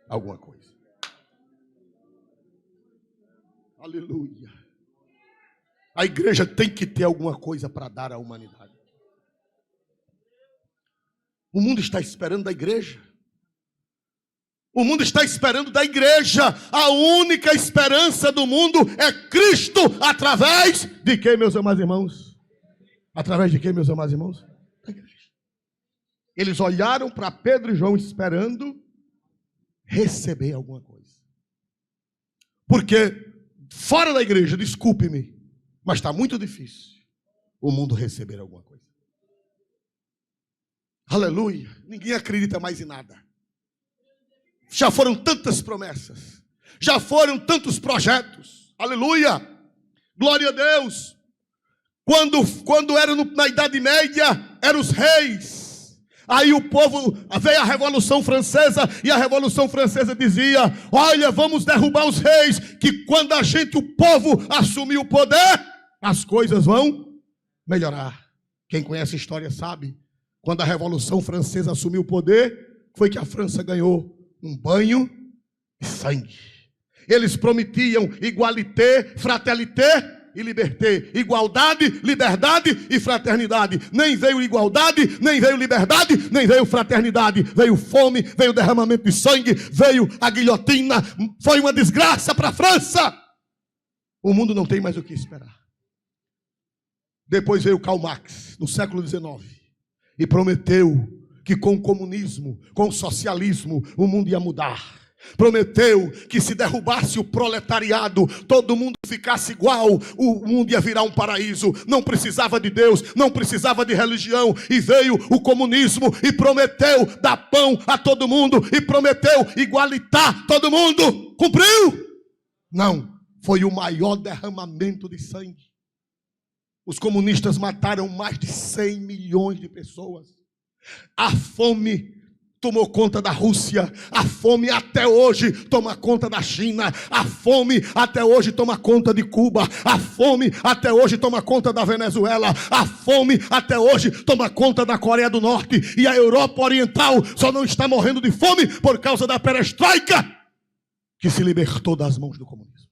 alguma coisa. Aleluia. A igreja tem que ter alguma coisa para dar à humanidade. O mundo está esperando da igreja. O mundo está esperando da igreja. A única esperança do mundo é Cristo. Através de quem, meus amados irmãos? Através de quem, meus amados irmãos? Da igreja. Eles olharam para Pedro e João esperando receber alguma coisa. Porque fora da igreja, desculpe-me, mas está muito difícil o mundo receber alguma coisa. Aleluia. Ninguém acredita mais em nada. Já foram tantas promessas. Já foram tantos projetos. Aleluia. Glória a Deus. Quando era na Idade Média, eram os reis. Aí o povo, veio a Revolução Francesa, e a Revolução Francesa dizia: olha, vamos derrubar os reis, que quando o povo assumir o poder, as coisas vão melhorar. Quem conhece a história sabe. Quando a Revolução Francesa assumiu o poder, foi que a França ganhou um banho de sangue. Eles prometiam igualité, fraternité e liberté. Igualdade, liberdade e fraternidade. Nem veio igualdade, nem veio liberdade, nem veio fraternidade. Veio fome, veio derramamento de sangue, veio a guilhotina. Foi uma desgraça para a França. O mundo não tem mais o que esperar. Depois veio Karl Marx, no século XIX. E prometeu que com o comunismo, com o socialismo, o mundo ia mudar. Prometeu que se derrubasse o proletariado, todo mundo ficasse igual, o mundo ia virar um paraíso. Não precisava de Deus, não precisava de religião. E veio o comunismo e prometeu dar pão a todo mundo. E prometeu igualitar todo mundo. Cumpriu? Não, foi o maior derramamento de sangue. Os comunistas mataram mais de 100 milhões de pessoas. A fome tomou conta da Rússia. A fome até hoje toma conta da China. A fome até hoje toma conta de Cuba. A fome até hoje toma conta da Venezuela. A fome até hoje toma conta da Coreia do Norte. E a Europa Oriental só não está morrendo de fome por causa da perestroika, que se libertou das mãos do comunismo.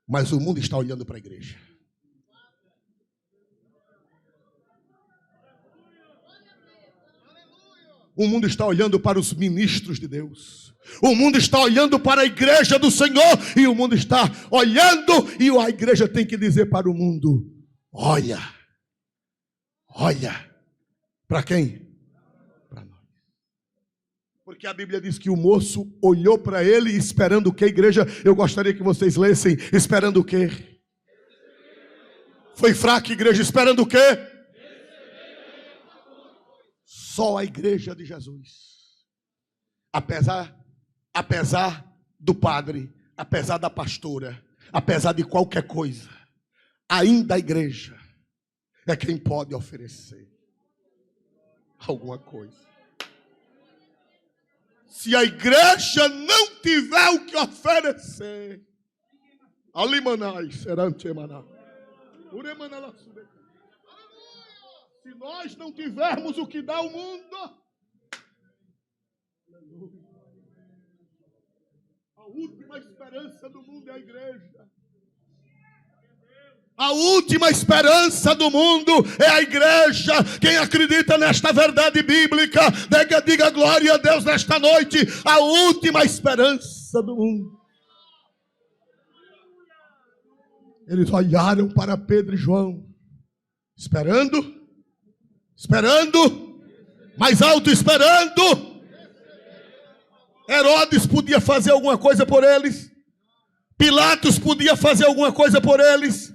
Mas o mundo está olhando para a igreja. O mundo está olhando para os ministros de Deus. O mundo está olhando para a igreja do Senhor. E o mundo está olhando. E a igreja tem que dizer para o mundo: olha. Olha. Para quem? Para nós. Porque a Bíblia diz que o moço olhou para ele esperando o que, igreja? Eu gostaria que vocês lessem. Esperando o quê? Foi fraco, igreja. Esperando o quê? Só a igreja de Jesus, apesar do padre, apesar da pastora, apesar de qualquer coisa, ainda a igreja é quem pode oferecer alguma coisa. Se a igreja não tiver o que oferecer, alimanai serante emaná. Se nós não tivermos o que dá ao mundo, a última esperança do mundo é a igreja. A última esperança do mundo é a igreja. Quem acredita nesta verdade bíblica, diga glória a Deus nesta noite. A última esperança do mundo. Eles olharam para Pedro e João, esperando, mais alto, esperando. Herodes podia fazer alguma coisa por eles. Pilatos podia fazer alguma coisa por eles.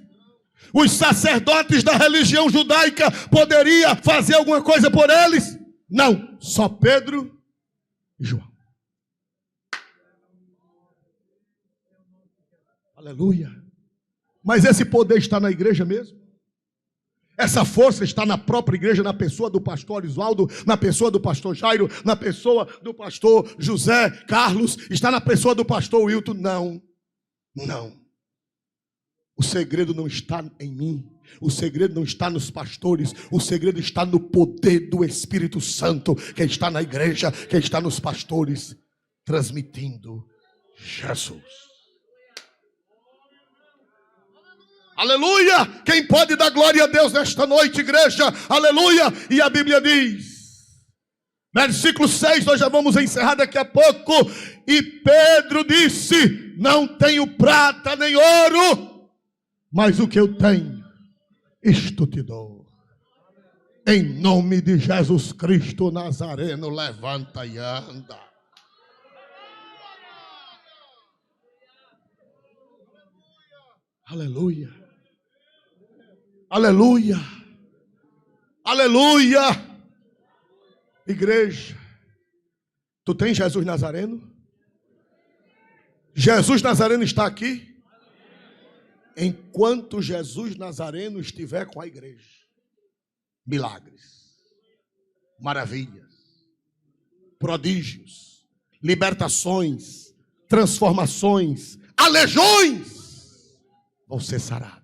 Os sacerdotes da religião judaica poderiam fazer alguma coisa por eles. Não, só Pedro e João. Aleluia. Mas esse poder está na igreja mesmo? Essa força está na própria igreja, na pessoa do pastor Oswaldo, na pessoa do pastor Jairo, na pessoa do pastor José Carlos, está na pessoa do pastor Wilton? Não, não. O segredo não está em mim, o segredo não está nos pastores, o segredo está no poder do Espírito Santo, que está na igreja, que está nos pastores, transmitindo Jesus. Aleluia! Quem pode dar glória a Deus nesta noite, igreja? Aleluia! E a Bíblia diz, versículo 6, nós já vamos encerrar daqui a pouco. E Pedro disse: não tenho prata nem ouro, mas o que eu tenho, isto te dou. Em nome de Jesus Cristo Nazareno, levanta e anda. Aleluia. Aleluia. Aleluia. Igreja, tu tens Jesus Nazareno? Jesus Nazareno está aqui? Enquanto Jesus Nazareno estiver com a igreja, milagres, maravilhas, prodígios, libertações, transformações, aleijões vão ser sarados.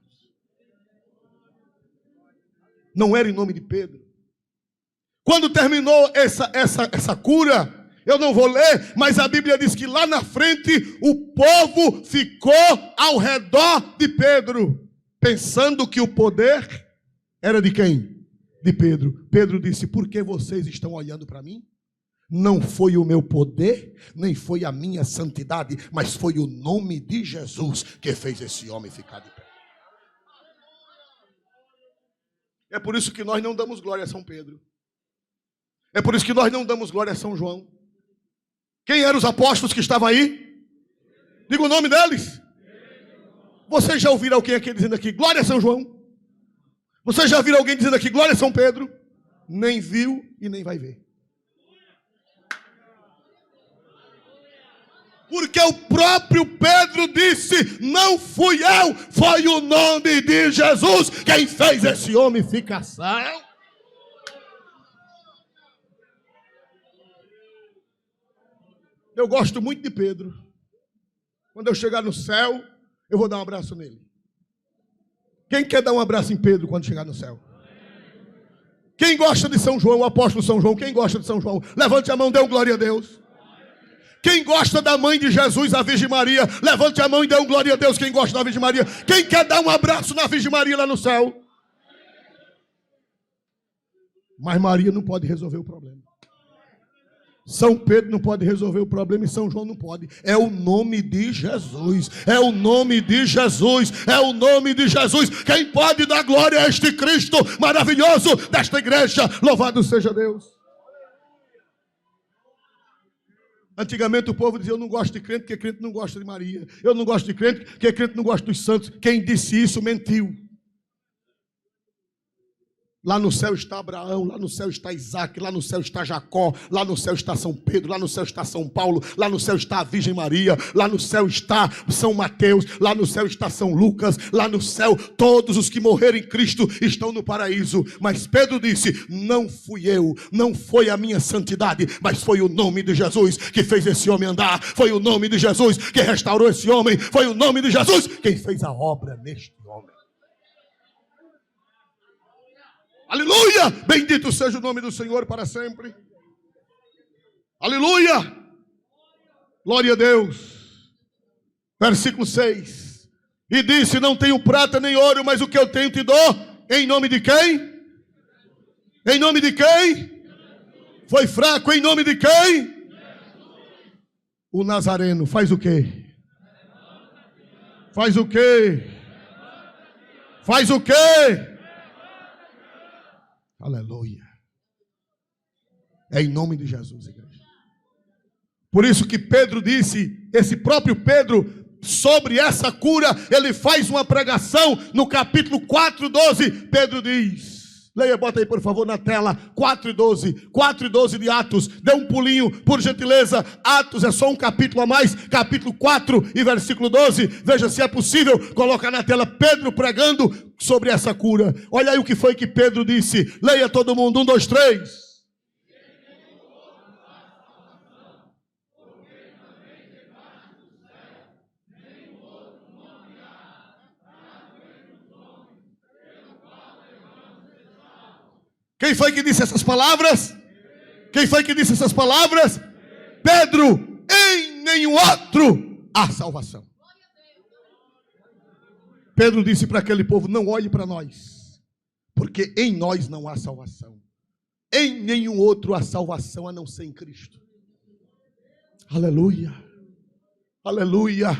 Não era em nome de Pedro. Quando terminou essa cura, eu não vou ler, mas a Bíblia diz que lá na frente o povo ficou ao redor de Pedro, pensando que o poder era de quem? De Pedro. Pedro disse: por que vocês estão olhando para mim? Não foi o meu poder, nem foi a minha santidade, mas foi o nome de Jesus que fez esse homem ficar de pé. É por isso que nós não damos glória a São Pedro. É por isso que nós não damos glória a São João. Quem eram os apóstolos que estavam aí? Diga o nome deles. Vocês já ouviram alguém aqui dizendo aqui, glória a São João? Vocês já viram alguém dizendo aqui, glória a São Pedro? Nem viu e nem vai ver. Porque o próprio Pedro disse: não fui eu, foi o nome de Jesus quem fez esse homem ficar são. Eu gosto muito de Pedro. Quando eu chegar no céu, eu vou dar um abraço nele. Quem quer dar um abraço em Pedro quando chegar no céu? Quem gosta de São João, o apóstolo São João? Quem gosta de São João? Levante a mão, dê um glória a Deus. Quem gosta da mãe de Jesus, a Virgem Maria? Levante a mão e dê um glória a Deus. Quem gosta da Virgem Maria? Quem quer dar um abraço na Virgem Maria lá no céu? Mas Maria não pode resolver o problema. São Pedro não pode resolver o problema e São João não pode. É o nome de Jesus. É o nome de Jesus. É o nome de Jesus. Quem pode dar glória a este Cristo maravilhoso desta igreja? Louvado seja Deus. Antigamente o povo dizia: eu não gosto de crente porque crente não gosta de Maria. Eu não gosto de crente porque crente não gosta dos santos. Quem disse isso mentiu. Lá no céu está Abraão, lá no céu está Isaac, lá no céu está Jacó, lá no céu está São Pedro, lá no céu está São Paulo, lá no céu está a Virgem Maria, lá no céu está São Mateus, lá no céu está São Lucas, lá no céu todos os que morreram em Cristo estão no paraíso. Mas Pedro disse: não fui eu, não foi a minha santidade, mas foi o nome de Jesus que fez esse homem andar, foi o nome de Jesus que restaurou esse homem, foi o nome de Jesus quem fez a obra neste homem. Aleluia! Bendito seja o nome do Senhor para sempre. Aleluia! Glória a Deus. Versículo 6. E disse: não tenho prata nem ouro, mas o que eu tenho te dou. Em nome de quem? Em nome de quem? Foi fraco, em nome de quem? O Nazareno faz o quê? Faz o quê? Faz o quê? Aleluia. É em nome de Jesus, igreja. Por isso que Pedro disse, esse próprio Pedro, sobre essa cura, ele faz uma pregação no capítulo 4:12. Pedro diz, leia, bota aí por favor na tela, 4:12 de Atos. Dê um pulinho, por gentileza. Atos é só um capítulo a mais, capítulo 4 e versículo 12. Veja se é possível colocar na tela Pedro pregando sobre essa cura. Olha aí o que foi que Pedro disse. Leia todo mundo, 1, 2, 3. Quem foi que disse essas palavras? Quem foi que disse essas palavras? Pedro. Em nenhum outro há salvação. Pedro disse para aquele povo: não olhe para nós, porque em nós não há salvação. Em nenhum outro há salvação a não ser em Cristo. Aleluia, aleluia,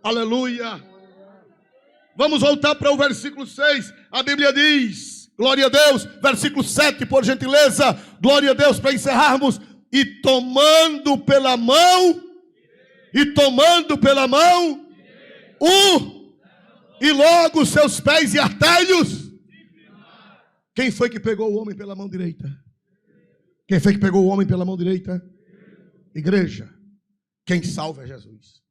aleluia. Vamos voltar para o versículo 6. A Bíblia diz, glória a Deus, versículo 7, por gentileza, glória a Deus, para encerrarmos. E tomando pela mão, e logo seus pés e artelhos. Quem foi que pegou o homem pela mão direita? Quem foi que pegou o homem pela mão direita? Igreja. Quem salva é Jesus.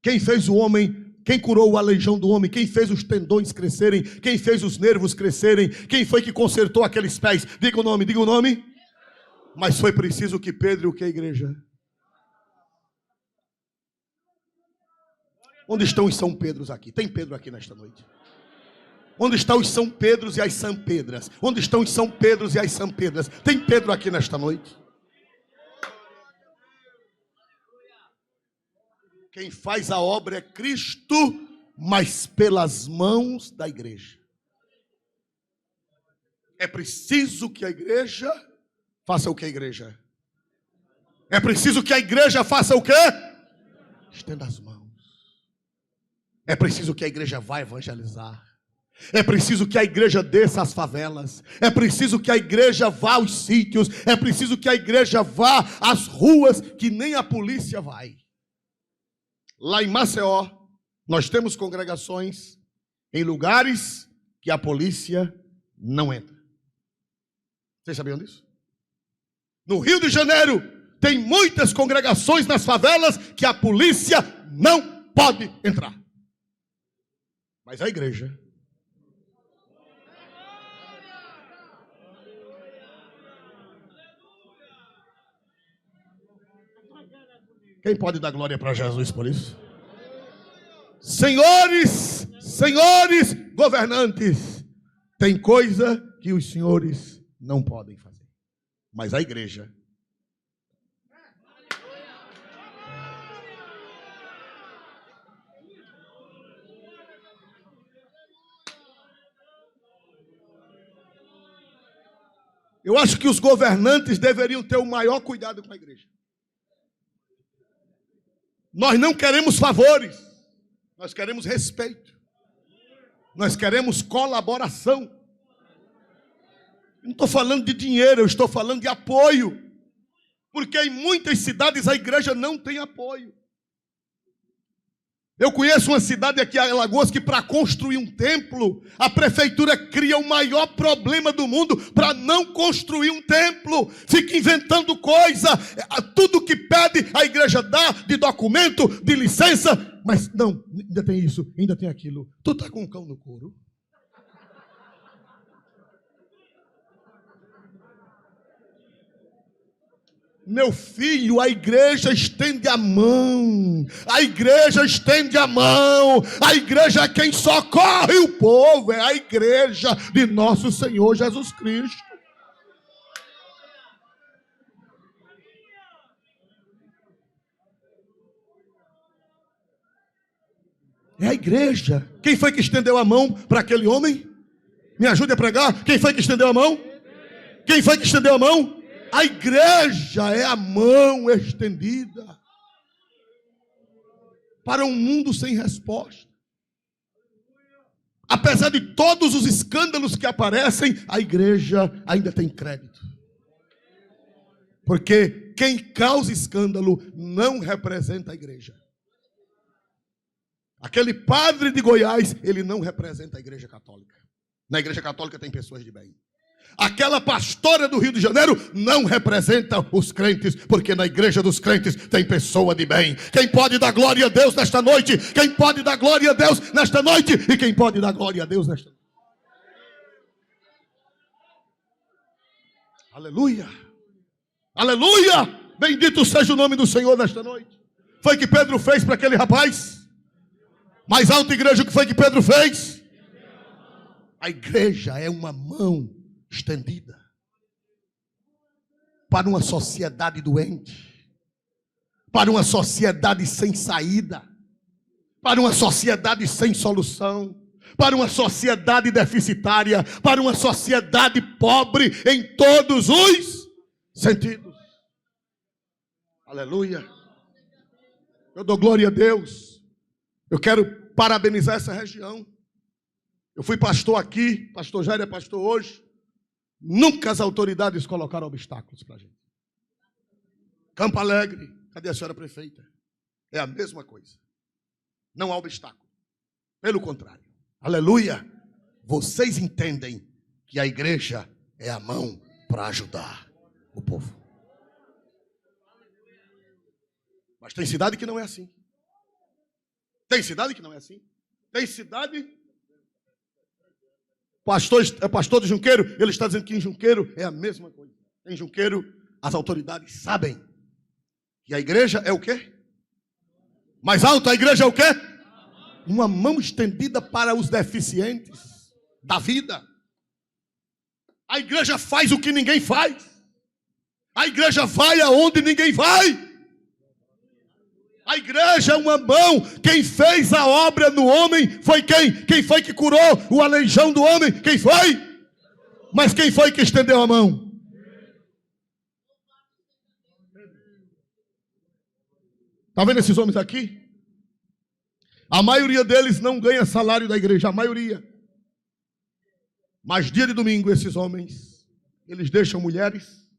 Quem fez o homem, quem curou o aleijão do homem, quem fez os tendões crescerem, quem fez os nervos crescerem, quem foi que consertou aqueles pés? Diga o nome, diga o nome. Mas foi preciso que Pedro e o que a igreja? Onde estão os São Pedros aqui? Tem Pedro aqui nesta noite? Onde estão os São Pedros e as São Pedras? Onde estão os São Pedros e as São Pedras? Tem Pedro aqui nesta noite? Quem faz a obra é Cristo, mas pelas mãos da igreja. É preciso que a igreja faça o que a igreja? É preciso que a igreja faça o quê? Estenda as mãos. É preciso que a igreja vá evangelizar. É preciso que a igreja desça às favelas. É preciso que a igreja vá aos sítios. É preciso que a igreja vá às ruas que nem a polícia vai. Lá em Maceió, nós temos congregações em lugares que a polícia não entra. Vocês sabiam disso? No Rio de Janeiro, tem muitas congregações nas favelas que a polícia não pode entrar. Mas a igreja... Quem pode dar glória para Jesus por isso? Senhores, governantes, tem coisa que os senhores não podem fazer. Mas a igreja... Eu acho que os governantes deveriam ter o maior cuidado com a igreja. Nós não queremos favores, nós queremos respeito, nós queremos colaboração. Não estou falando de dinheiro, eu estou falando de apoio, porque em muitas cidades a igreja não tem apoio. Eu conheço uma cidade aqui, Alagoas, que para construir um templo, a prefeitura cria o maior problema do mundo para não construir um templo. Fica inventando coisa, tudo que pede a igreja dá, de documento, de licença. Mas não, ainda tem isso, ainda tem aquilo. Tu está com um cão no couro? Meu filho, a igreja estende a mão. A igreja estende a mão. A igreja é quem socorre o povo. É a igreja de nosso Senhor Jesus Cristo. É a igreja. Quem foi que estendeu a mão para aquele homem? Me ajude a pregar. Quem foi que estendeu a mão? Quem foi que estendeu a mão? A igreja é a mão estendida para um mundo sem resposta. Apesar de todos os escândalos que aparecem, a igreja ainda tem crédito. Porque quem causa escândalo não representa a igreja. Aquele padre de Goiás, ele não representa a igreja católica. Na igreja católica tem pessoas de bem. Aquela pastora do Rio de Janeiro não representa os crentes, porque na igreja dos crentes tem pessoa de bem. Quem pode dar glória a Deus nesta noite? Quem pode dar glória a Deus nesta noite? E quem pode dar glória a Deus nesta noite? Aleluia! Aleluia! Bendito seja o nome do Senhor nesta noite. Foi o que Pedro fez para aquele rapaz? Mais alto, igreja, o que foi que Pedro fez? A igreja é uma mão estendida para uma sociedade doente, para uma sociedade sem saída, para uma sociedade sem solução, para uma sociedade deficitária, para uma sociedade pobre em todos os sentidos. Aleluia. Eu dou glória a Deus. Eu quero parabenizar essa região. Eu fui pastor aqui, pastor Jair é pastor hoje. Nunca as autoridades colocaram obstáculos para a gente. Campo Alegre, cadê a senhora prefeita? É a mesma coisa. Não há obstáculo. Pelo contrário. Aleluia. Vocês entendem que a igreja é a mão para ajudar o povo. Mas tem cidade que não é assim. Tem cidade que não é assim. Tem cidade... Pastor de Junqueiro, ele está dizendo que em Junqueiro é a mesma coisa. Em Junqueiro, as autoridades sabem que a igreja é o quê? Mais alto, a igreja é o quê? Uma mão estendida para os deficientes da vida. A igreja faz o que ninguém faz. A igreja vai aonde ninguém vai. A igreja é uma mão. Quem fez a obra no homem foi quem? Quem foi que curou o aleijão do homem? Quem foi? Mas quem foi que estendeu a mão? Está vendo esses homens aqui? A maioria deles não ganha salário da igreja, a maioria. Mas dia de domingo esses homens, eles deixam mulheres,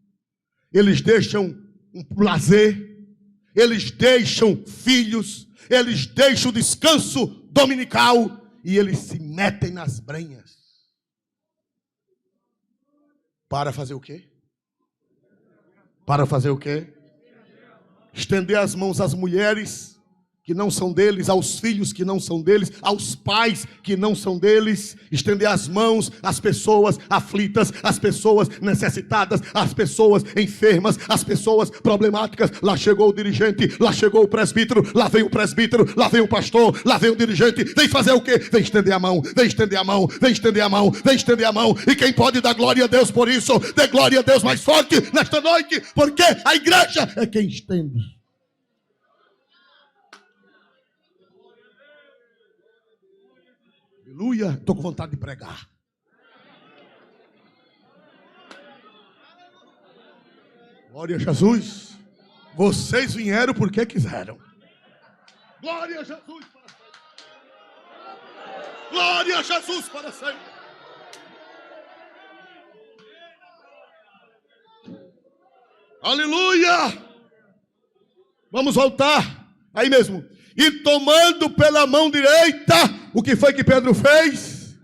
eles deixam um lazer, eles deixam filhos, eles deixam o descanso dominical e eles se metem nas brenhas. Para fazer o quê? Para fazer o quê? Estender as mãos às mulheres que não são deles, aos filhos que não são deles, aos pais que não são deles, estender as mãos às pessoas aflitas, às pessoas necessitadas, às pessoas enfermas, às pessoas problemáticas. Lá chegou o dirigente, lá chegou o presbítero, lá vem o presbítero, lá vem o pastor, lá vem o dirigente. Vem fazer o quê? Vem estender a mão, vem estender a mão, vem estender a mão, vem estender a mão. E quem pode dar glória a Deus por isso, dê glória a Deus mais forte nesta noite, porque a igreja é quem estende. Aleluia, estou com vontade de pregar. Glória a Jesus. Vocês vieram porque quiseram. Glória a Jesus para sempre. Glória a Jesus para sempre. Aleluia. Vamos voltar. Aí mesmo. E tomando pela mão direita, o que foi que Pedro fez?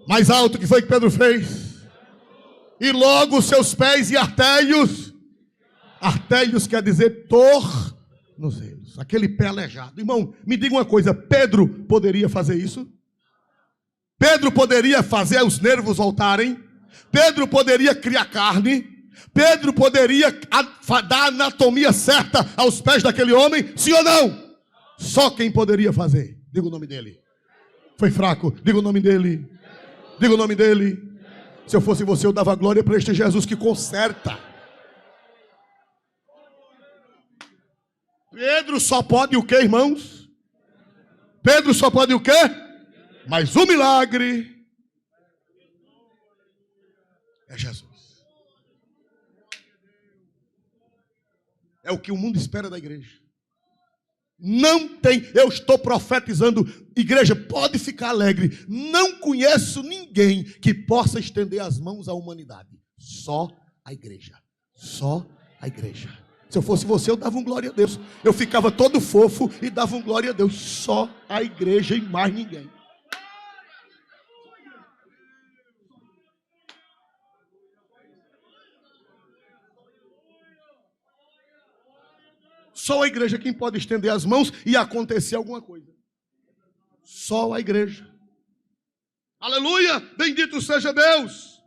Mais alto, o que foi que Pedro fez? E logo seus pés e artelhos. Artelhos quer dizer tornozelos. Aquele pé aleijado. Irmão, me diga uma coisa. Pedro poderia fazer isso? Pedro poderia fazer os nervos voltarem? Pedro poderia criar carne? Pedro poderia dar a anatomia certa aos pés daquele homem? Sim ou não? Só quem poderia fazer. Diga o nome dele. Foi fraco. Diga o nome dele. Diga o nome dele. Se eu fosse você, eu dava glória para este Jesus que conserta. Pedro só pode o quê, irmãos? Pedro só pode o quê? Mas o milagre é Jesus. É o que o mundo espera da igreja. Não tem, eu estou profetizando, igreja, pode ficar alegre. Não conheço ninguém que possa estender as mãos à humanidade. Só a igreja. Só a igreja. Se eu fosse você, eu dava um glória a Deus. Eu ficava todo fofo e dava um glória a Deus. Só a igreja e mais ninguém. Só a igreja quem pode estender as mãos e acontecer alguma coisa. Só a igreja. Aleluia! Bendito seja Deus.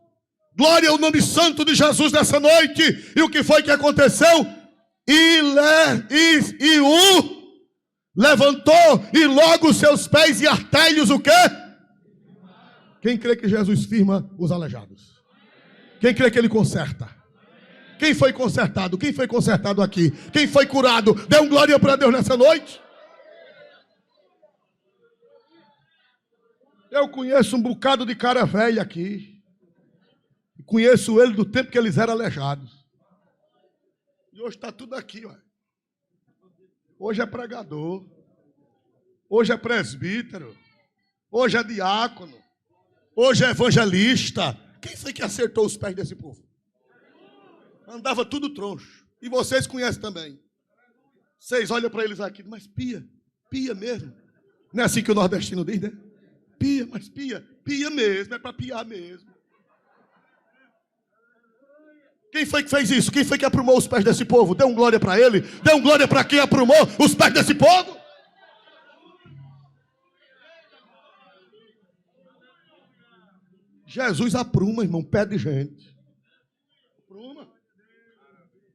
Glória ao nome santo de Jesus nessa noite. E o que foi que aconteceu? E o levantou e logo seus pés e artelhos o quê? Quem crê que Jesus firma os aleijados? Quem crê que ele conserta? Quem foi consertado? Quem foi consertado aqui? Quem foi curado? Dê um glória para Deus nessa noite. Eu conheço um bocado de cara velho aqui. Conheço ele do tempo que eles eram aleijados. E hoje está tudo aqui, ó. Hoje é pregador. Hoje é presbítero. Hoje é diácono. Hoje é evangelista. Quem foi que acertou os pés desse povo? Andava tudo troncho. E vocês conhecem também. Vocês olham para eles aqui, mas pia mesmo. Não é assim que o nordestino diz, né? Pia mesmo, é para piar mesmo. Quem foi que fez isso? Quem foi que aprumou os pés desse povo? Dê um glória para ele. Dê um glória para quem aprumou os pés desse povo. Jesus apruma, irmão, pé de gente. Apruma.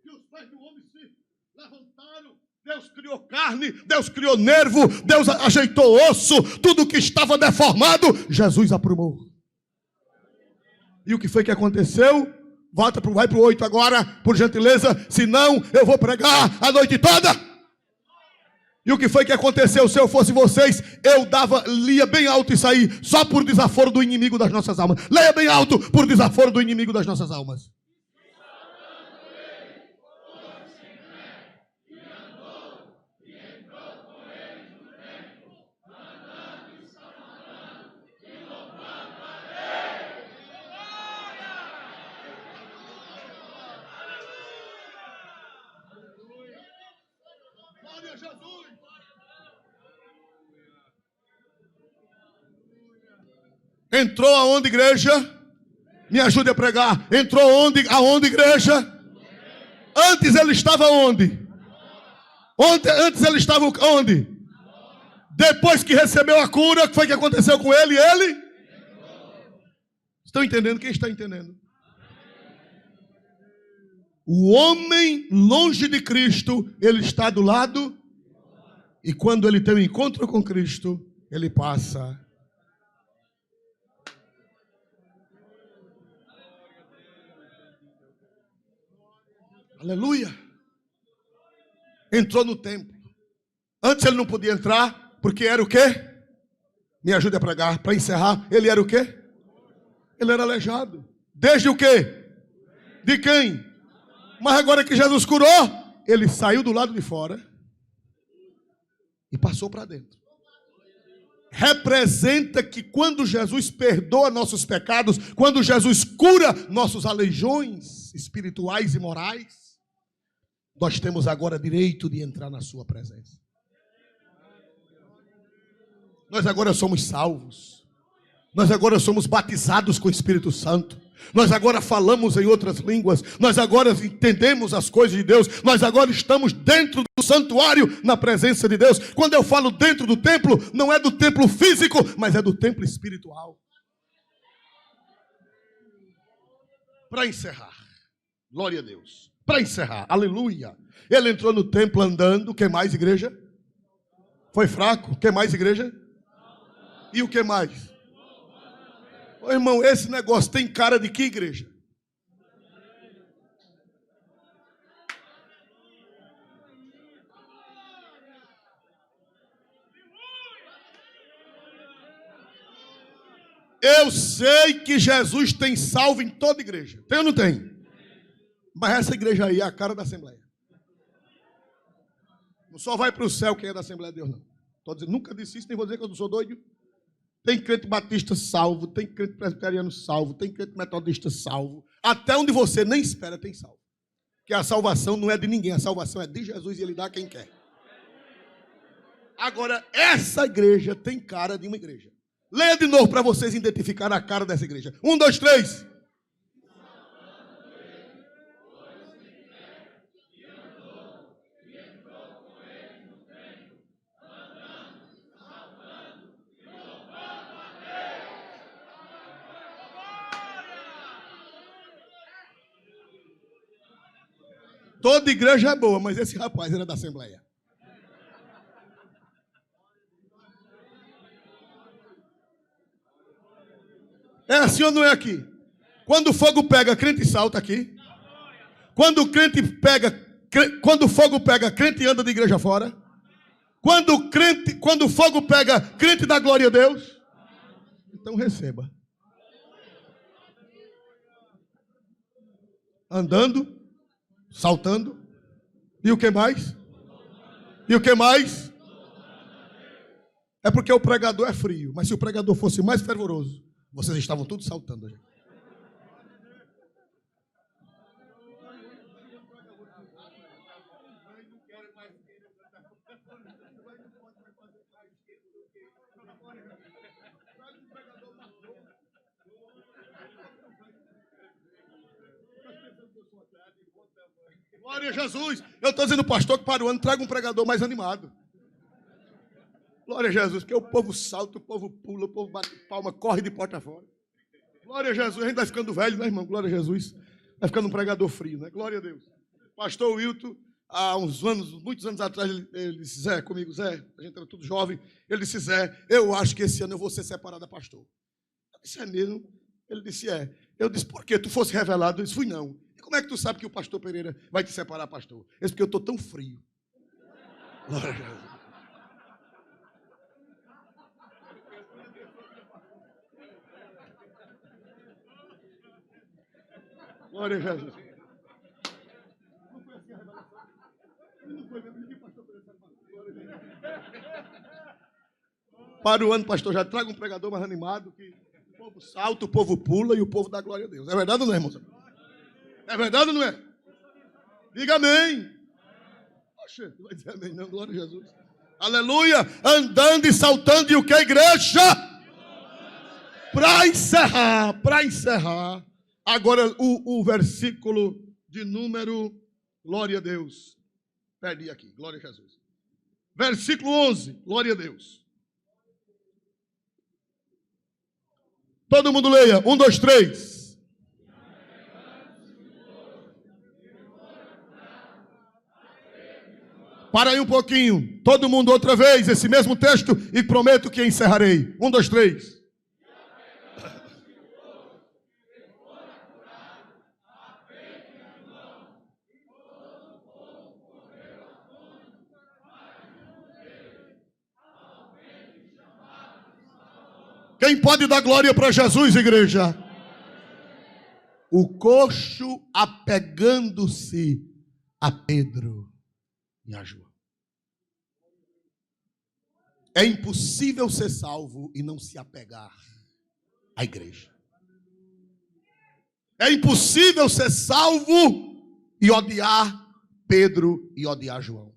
E os pés do homem se levantaram. Deus criou carne, Deus criou nervo, Deus ajeitou osso. Tudo que estava deformado, Jesus aprumou. E o que foi que aconteceu? Vai para o 8 agora, por gentileza. Senão eu vou pregar a noite toda. E o que foi que aconteceu? Se eu fosse vocês, eu lia bem alto isso aí, só por desaforo do inimigo das nossas almas. Leia bem alto, por desaforo do inimigo das nossas almas. Entrou aonde, igreja? Me ajude a pregar. Entrou aonde, igreja? Antes ele estava onde? Antes ele estava onde? Depois que recebeu a cura, o que foi que aconteceu com ele? Ele? Estão entendendo? Quem está entendendo? O homem longe de Cristo, ele está do lado. E quando ele tem um encontro com Cristo, ele passa. Aleluia. Entrou no templo. Antes ele não podia entrar, porque era o quê? Me ajude a pregar, para encerrar. Ele era o quê? Ele era aleijado. Desde o quê? De quem? Mas agora que Jesus curou, ele saiu do lado de fora e passou para dentro. Representa que quando Jesus perdoa nossos pecados, quando Jesus cura nossos aleijões espirituais e morais, nós temos agora direito de entrar na sua presença. Nós agora somos salvos. Nós agora somos batizados com o Espírito Santo. Nós agora falamos em outras línguas. Nós agora entendemos as coisas de Deus. Nós agora estamos dentro do santuário, na presença de Deus. Quando eu falo dentro do templo, não é do templo físico, mas é do templo espiritual. Para encerrar, glória a Deus. Para encerrar, aleluia. Ele entrou no templo andando. O que mais, igreja? Foi fraco. O que mais, igreja? E o que mais? Ô, irmão, esse negócio tem cara de que, igreja? Eu sei que Jesus tem salvo em toda igreja. Tem ou não tem? Mas essa igreja aí é a cara da Assembleia. Não só vai para o céu quem é da Assembleia de Deus, não. Estou dizendo, nunca disse isso, nem vou dizer que eu não sou doido. Tem crente batista salvo, tem crente presbiteriano salvo, tem crente metodista salvo. Até onde você nem espera tem salvo. Porque a salvação não é de ninguém, a salvação é de Jesus e Ele dá a quem quer. Agora, essa igreja tem cara de uma igreja. Leia de novo para vocês identificarem a cara dessa igreja. 1, 2, 3. Toda igreja é boa, mas esse rapaz era da Assembleia. É assim ou não é aqui? Quando o fogo pega, crente salta aqui. Quando o fogo pega, crente anda de igreja fora. Quando o fogo pega, crente dá glória a Deus. então receba. Andando, saltando. E o que mais? E o que mais? É porque o pregador é frio. Mas se o pregador fosse mais fervoroso, vocês estavam todos saltando. Gente. Glória a Jesus. Eu estou dizendo, pastor, que para o ano traga um pregador mais animado. Glória a Jesus, porque o povo salta, o povo pula, o povo bate palma, corre de porta fora. Glória a Jesus, a gente vai ficando velho, né, irmão? Glória a Jesus. Vai ficando um pregador frio, né? Glória a Deus. Pastor Wilton, há uns anos, muitos anos atrás, ele disse, Zé, comigo, Zé, a gente era tudo jovem, ele disse, Zé, eu acho que esse ano eu vou ser separado da pastor. Eu disse, é mesmo? Ele disse, é. Eu disse, por quê? Tu fosse revelado? Eu disse, fui não. E como é que tu sabe que o pastor Pereira vai te separar, pastor? Eu disse, porque eu estou tão frio. Glória a Jesus. Glória a Jesus. Para o ano, pastor, já traga um pregador mais animado, que o povo salta, o povo pula e o povo dá glória a Deus. É verdade ou não é, irmão? É verdade ou não é? Diga amém. Poxa, não vai dizer amém não, glória a Jesus. Aleluia, andando e saltando e o que, igreja? Para encerrar, agora o versículo de número, glória a Deus. Perdi aqui, glória a Jesus. Versículo 11, glória a Deus. Todo mundo leia, 1, 2, 3. Para aí um pouquinho, todo mundo outra vez, esse mesmo texto, e prometo que encerrarei. 1, 2, 3. Quem pode dar glória para Jesus, igreja? O coxo apegando-se a Pedro e a João. É impossível ser salvo e não se apegar à igreja. É impossível ser salvo e odiar Pedro e odiar João.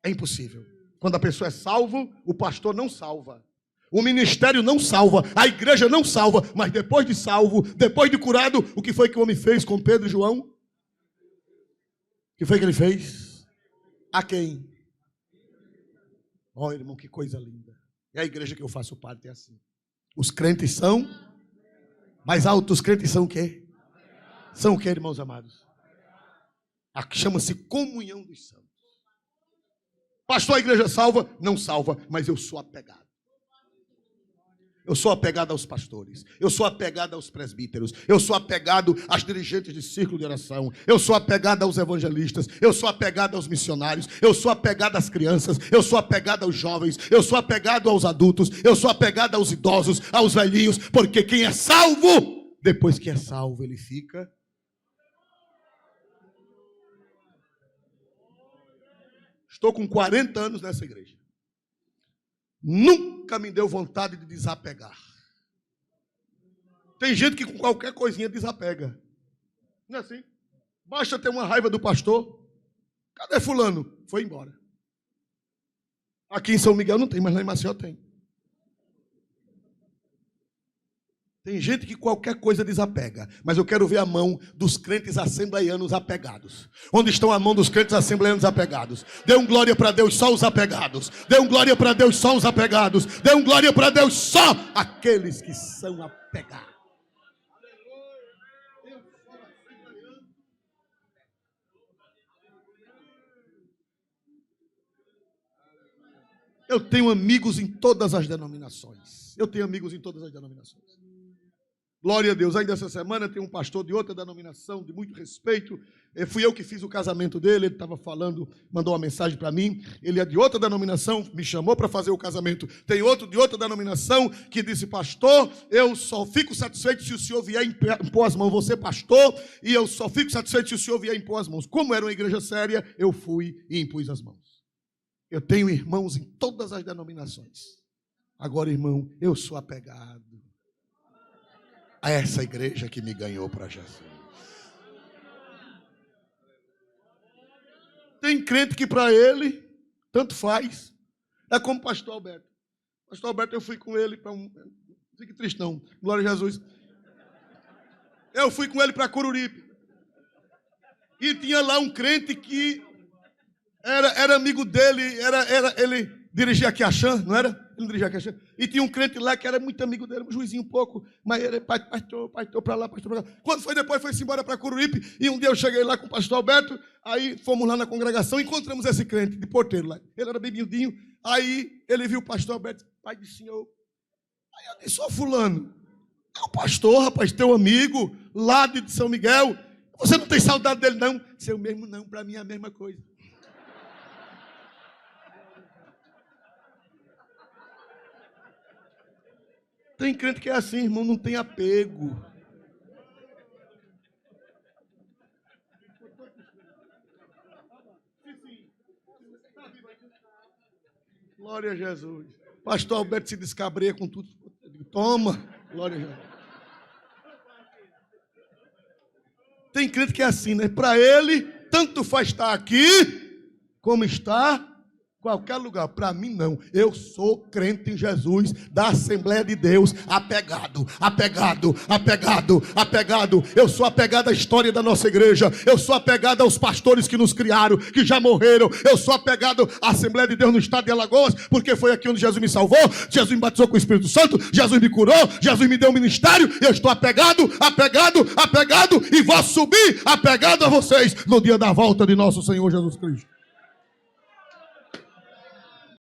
É impossível. Quando a pessoa é salvo, o pastor não salva. O ministério não salva, a igreja não salva, mas depois de salvo, depois de curado, o que foi que o homem fez com Pedro e João? O que foi que ele fez? A quem? Olha, irmão, que coisa linda. É a igreja que eu faço parte, é assim. Os crentes são mais altos, os crentes são o quê? São o quê, irmãos amados? Aqui chama-se comunhão dos santos. Pastor, a igreja salva? Não salva, mas eu sou apegado. Eu sou apegado aos pastores, eu sou apegado aos presbíteros, eu sou apegado às dirigentes de círculo de oração, eu sou apegado aos evangelistas, eu sou apegado aos missionários, eu sou apegado às crianças, eu sou apegado aos jovens, eu sou apegado aos adultos, eu sou apegado aos idosos, aos velhinhos, porque quem é salvo, depois que é salvo, ele fica. Estou com 40 anos nessa igreja. Nunca me deu vontade de desapegar. Tem gente que com qualquer coisinha desapega. Não é assim? Basta ter uma raiva do pastor. Cadê fulano? Foi embora. Aqui em São Miguel não tem, mas lá em Maceió tem. Tem gente que qualquer coisa desapega. Mas eu quero ver a mão dos crentes assembleianos apegados. Onde estão a mão dos crentes assembleianos apegados? Dê um glória para Deus só os apegados. Dê um glória para Deus só os apegados. Dê um glória para Deus só aqueles que são apegados. Eu tenho amigos em todas as denominações. Glória a Deus. Ainda essa semana tem um pastor de outra denominação, de muito respeito. Fui eu que fiz o casamento dele. Ele estava falando, mandou uma mensagem para mim. Ele é de outra denominação, me chamou para fazer o casamento. Tem outro de outra denominação que disse: pastor, eu só fico satisfeito se o senhor vier impor as mãos. Você, pastor, e eu só fico satisfeito se o senhor vier impor as mãos. Como era uma igreja séria, eu fui e impus as mãos. Eu tenho irmãos em todas as denominações. Agora, irmão, eu sou apegado a essa igreja que me ganhou para Jesus. Tem crente que para ele, tanto faz. É como o pastor Alberto. Pastor Alberto, eu fui com ele para um... Fique triste não, glória a Jesus. Eu fui com ele para Coruripe. E tinha lá um crente que era amigo dele, ele dirigia aqui a Chan, não era? Ele dirigia aqui a Chan. E tinha um crente lá que era muito amigo dele, um juizinho um pouco, mas ele pastor para lá, pastor para lá. Quando foi depois, foi-se embora para Coruripe, e um dia eu cheguei lá com o pastor Alberto, aí fomos lá na congregação, encontramos esse crente de porteiro lá. Ele era bem miudinho, aí ele viu o pastor Alberto: pai do senhor. Aí eu disse: ô fulano, é o pastor, rapaz, teu amigo, lá de São Miguel. Você não tem saudade dele não? Seu mesmo não, para mim é a mesma coisa. Tem crente que é assim, irmão, não tem apego. Glória a Jesus. Pastor Alberto se descabreia com tudo. Toma, glória a Jesus. Tem crente que é assim, né? Para ele, tanto faz estar aqui, como estar em qualquer lugar. Para mim, não. Eu sou crente em Jesus, da Assembleia de Deus, apegado. Eu sou apegado à história da nossa igreja. Eu sou apegado aos pastores que nos criaram, que já morreram. Eu sou apegado à Assembleia de Deus no estado de Alagoas, porque foi aqui onde Jesus me salvou, Jesus me batizou com o Espírito Santo, Jesus me curou, Jesus me deu um ministério. Eu estou apegado, e vou subir apegado a vocês no dia da volta de nosso Senhor Jesus Cristo.